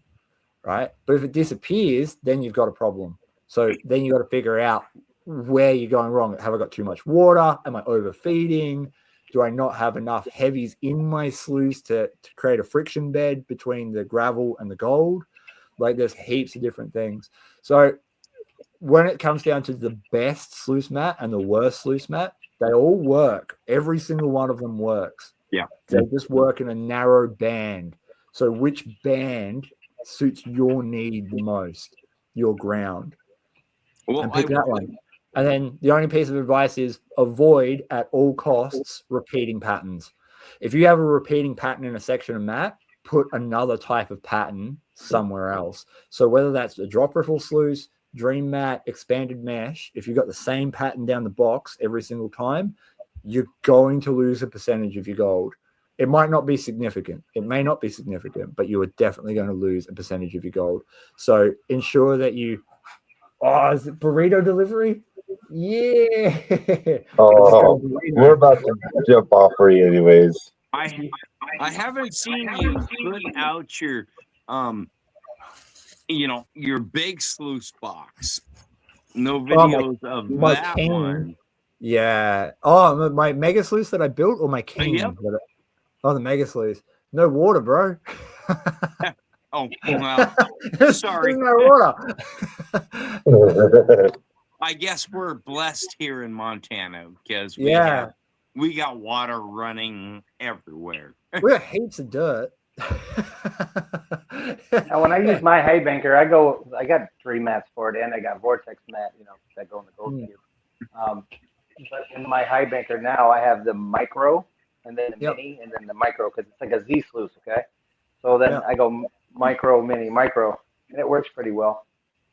right? But if it disappears, then you've got a problem. So then you got to figure out where you're going wrong. Have I got too much water? Am I overfeeding? Do I not have enough heavies in my sluice to create a friction bed between the gravel and the gold? Like there's heaps of different things. So when it comes down to the best sluice mat and the worst sluice mat, they all work. Every single one of them works. Yeah. They just work in a narrow band. So which band suits your need the most? Your ground. Well, and pick that one. And then the only piece of advice is avoid at all costs repeating patterns. If you have a repeating pattern in a section of mat, put another type of pattern somewhere else. So whether that's a drop riffle sluice, dream mat, expanded mesh, if you've got the same pattern down the box every single time, you're going to lose a percentage of your gold. It might not be significant. It may not be significant, but you are definitely going to lose a percentage of your gold. So ensure that you... Oh, is it burrito delivery? Yeah. Oh, we're about to jump off for you anyways. I haven't seen you put out your your big sluice box. No videos of my that king. one. Yeah. Oh, my mega sluice that I built, or my king? Yep. Oh, the mega sluice. No water, bro. Oh, well, sorry. No water. I guess we're blessed here in Montana because we got water running everywhere. We got heaps of dirt. Now, when I use my hay banker, I got 3 mats for it, and I got vortex mat, that go in the gold cube. But in my hay banker now, I have the micro, and then the mini, and then the micro, because it's like a Z sluice, okay? So then I go micro, mini, micro, and it works pretty well.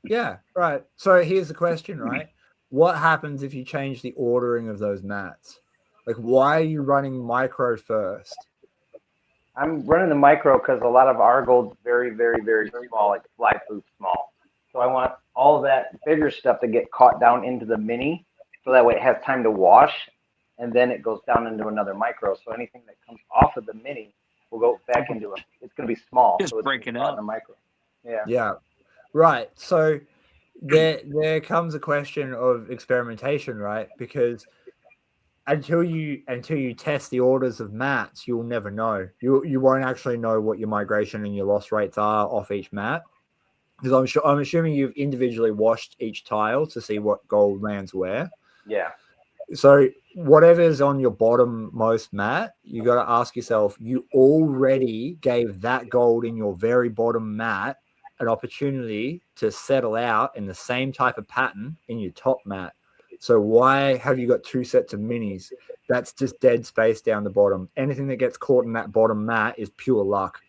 Yeah, right. So here's the question, right? What happens if you change the ordering of those mats? Like, why are you running micro first? I'm running the micro because a lot of our gold's very, very, very small, like fly proof small. So I want all that bigger stuff to get caught down into the mini, so that way it has time to wash, and then it goes down into another micro. So anything that comes off of the mini will go back into it. It's going to be small. Just so it's break it up. The micro. Yeah. Yeah. Right. So there comes a question of experimentation, right? Because until you test the orders of mats, you'll never know. You won't actually know what your migration and your loss rates are off each mat. Because I'm assuming you've individually washed each tile to see what gold lands where. Yeah. So whatever's on your bottom-most mat, you got to ask yourself, you already gave that gold in your very bottom mat an opportunity to settle out in the same type of pattern in your top mat. So why have you got 2 sets of minis? That's just dead space down the bottom. Anything that gets caught in that bottom mat is pure luck,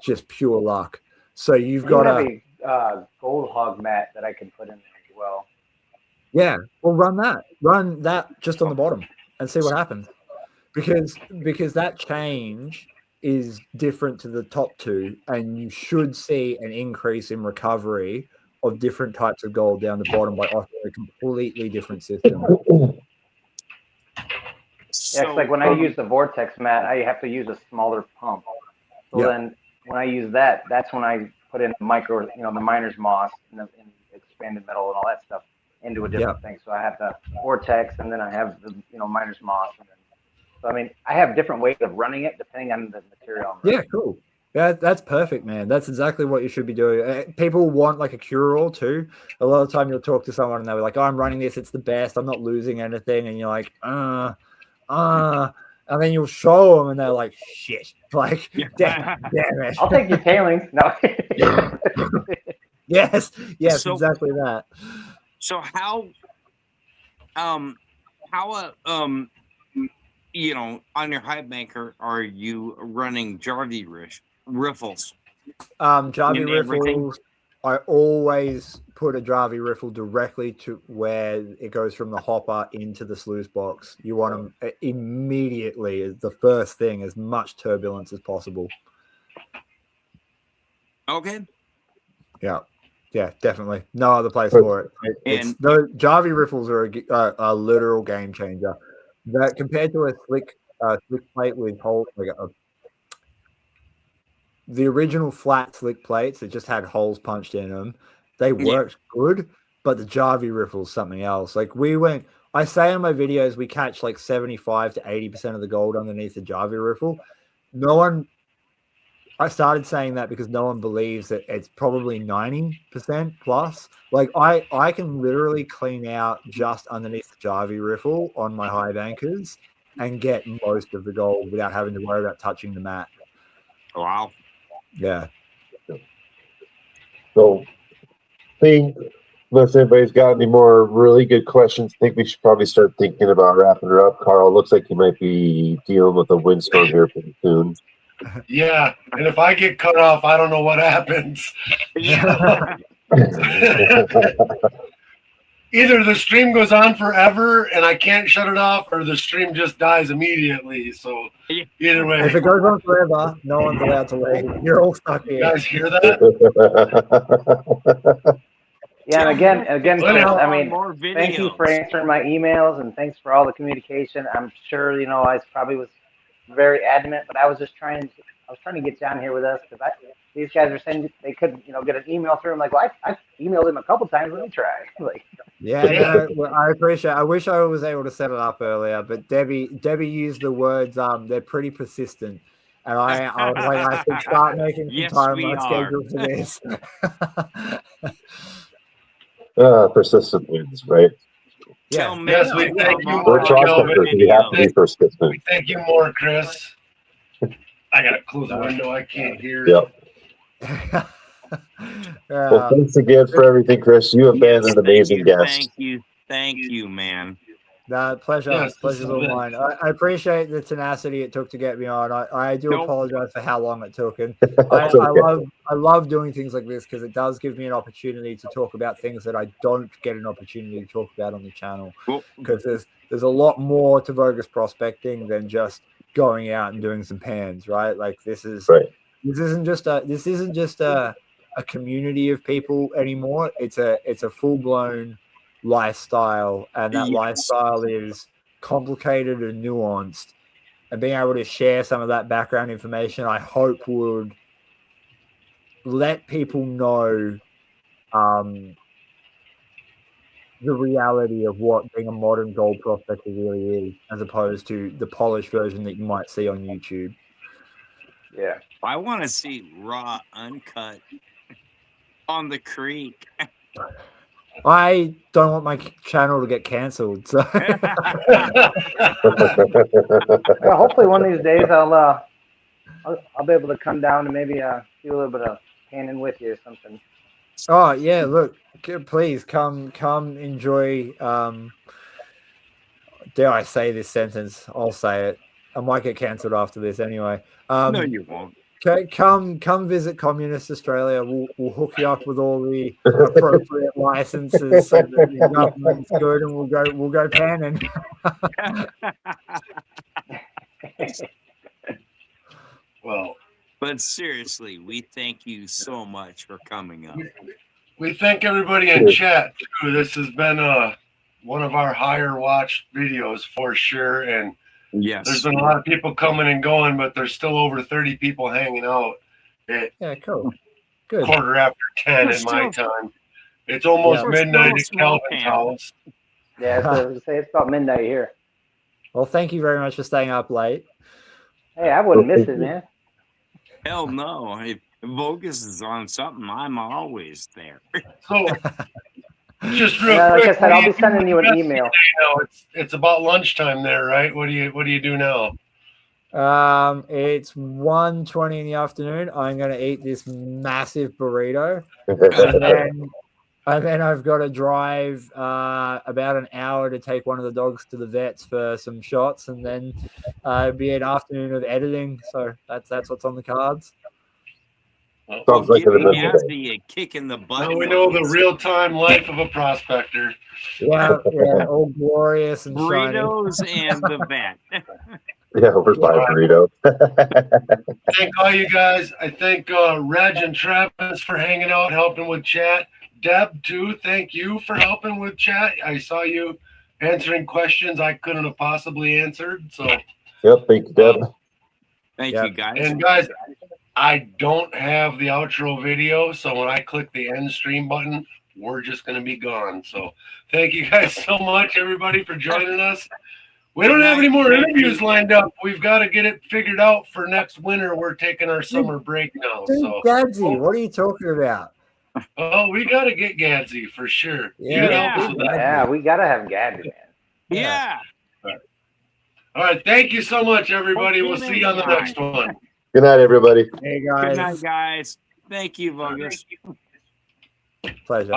just pure luck. So you've got a gold hog mat that I can put in there as well. Yeah, well, run that just on the bottom and see what happens, because that change is different to the top 2, and you should see an increase in recovery of different types of gold down the bottom by offering a completely different system. Yeah, it's like when I use the vortex mat, I have to use a smaller pump. So then when I use that, that's when I put in micro, the miner's moss and the expanded metal and all that stuff into a different thing. So I have the vortex, and then I have the miner's moss. And then, so I mean, I have different ways of running it depending on the material. Yeah, cool. Yeah, that's perfect, man. That's exactly what you should be doing. People want like a cure-all too. A lot of the time you'll talk to someone and they're like, oh, I'm running this, it's the best, I'm not losing anything. And you're like, and then you'll show them and they're like, shit. Like, damn it. I'll take your tailings. No. Yes, So- exactly that. So how you know, on your high banker, are you running Jarvie riffles? Jarvie In everything? riffles, I always put a Jarvie riffle directly to where it goes from the hopper into the sluice box. You want them immediately as the first thing, as much turbulence as possible. Okay. Yeah, definitely. No other place for it. No, Jarvie riffles are a literal game changer. That compared to a slick plate with holes, like the original flat slick plates that just had holes punched in them, they worked good, but the Jarvie riffle's something else. Like I say in my videos, we catch like 75 to 80% of the gold underneath the Jarvie riffle. I started saying that because no one believes that it's probably 90% plus. Like I can literally clean out just underneath the Jarvie riffle on my high bankers and get most of the gold without having to worry about touching the mat. Wow. Yeah. So, unless anybody's got any more really good questions, I think we should probably start thinking about wrapping her up. Carl, looks like you might be dealing with a windstorm here pretty soon. Yeah, and if I get cut off, I don't know what happens. Either the stream goes on forever and I can't shut it off, or the stream just dies immediately. So either way. If it goes on forever, no one's allowed to leave. You're all stuck here. You guys hear that? Yeah, and again, Chris, I mean, more thank you for videos. answering my emails and thanks for all the communication. I'm sure, you know, I probably was very adamant, but I was trying to get down here with us because these guys are saying they couldn't, you know, get an email through. I'm like, well, I emailed him a couple times. Let me try. Like, Yeah, no, I appreciate it. I wish I was able to set it up earlier, but Debbie used the words, they're pretty persistent. And I was like, I should start making some Yes, time we on my are. schedule for this. Persistent wins, right? Tell Yeah. me. Yes, we thank you We're more, prospectors. We have to be persistent. We thank you more, Chris. I gotta close the window. I can't hear. Yep. Well, thanks again for everything, Chris. You have been an amazing guest. Thank you, man. Pleasure. Yes, Pleasure's all mine. I appreciate the tenacity it took to get me on. I do apologize for how long it took, and I love doing things like this because it does give me an opportunity to talk about things that I don't get an opportunity to talk about on the channel. Because there's a lot more to VoGus prospecting than just going out and doing some pans, right? Like this isn't just a community of people anymore. It's a full-blown lifestyle, and that lifestyle is complicated and nuanced, and being able to share some of that background information, I hope would let people know the reality of what being a modern gold prospector really is, as opposed to the polished version that you might see on YouTube. yeah. I want to see raw, uncut on the creek. I don't want my channel to get cancelled, so Well, hopefully one of these days I'll be able to come down and maybe do a little bit of panning with you or something. oh yeah, look, please come enjoy. Dare I say this sentence? I'll say it. I might get cancelled after this anyway. No, you won't. Come visit Communist Australia. We'll hook you up with all the appropriate licenses so that the government's good, and we'll go panning. Well, but seriously, we thank you so much for coming up. we thank everybody in chat too. This has been one of our higher watched videos for sure, and yes, there's been a lot of people coming and going, but there's still over 30 people hanging out at Yeah, cool. Good. 10:15 We're in my time. It's almost midnight at Calvin's house. Yeah, so it's about midnight here. Well, thank you very much for staying up late. Hey, I wouldn't miss it, man. Hell no. If VoGus is on something, I'm always there. So, just real Yeah, quick, like I said, what do I'll you be sending do you an the rest of email. the day now? It's about lunchtime there, right? What do you do now? It's 1:20 in the afternoon. I'm going to eat this massive burrito, and then I've got to drive about an hour to take one of the dogs to the vets for some shots, and then it'll be an afternoon of editing. So that's what's on the cards. Sounds like Give an eventful day. Gatsby a kick in the butt. Now we know the real-time life of a prospector. Yeah, all glorious and shiny. Burritos and the vet. Yeah, where's my burrito? Thank all you guys. I thank Reg and Travis for hanging out, helping with chat. Deb, too, thank you for helping with chat. I saw you answering questions I couldn't have possibly answered. So, Yep, thank you, Deb. Thank Yep. you, guys. and guys, I don't have the outro video, so when I click the end stream button, we're just going to be gone. So, thank you guys so much, everybody, for joining us. We don't have any more interviews lined up. We've got to get it figured out for next winter. We're taking our summer break now. So, Gadsy, what are you talking about? oh, we got to get Gadsy for sure. You can help us with that. Yeah, we gotta have Gadsby, man. Yeah. All right. Thank you so much, everybody. We'll see you on the next one. Good night, everybody. Hey Good guys, night, guys. Thank you, VoGus. pleasure.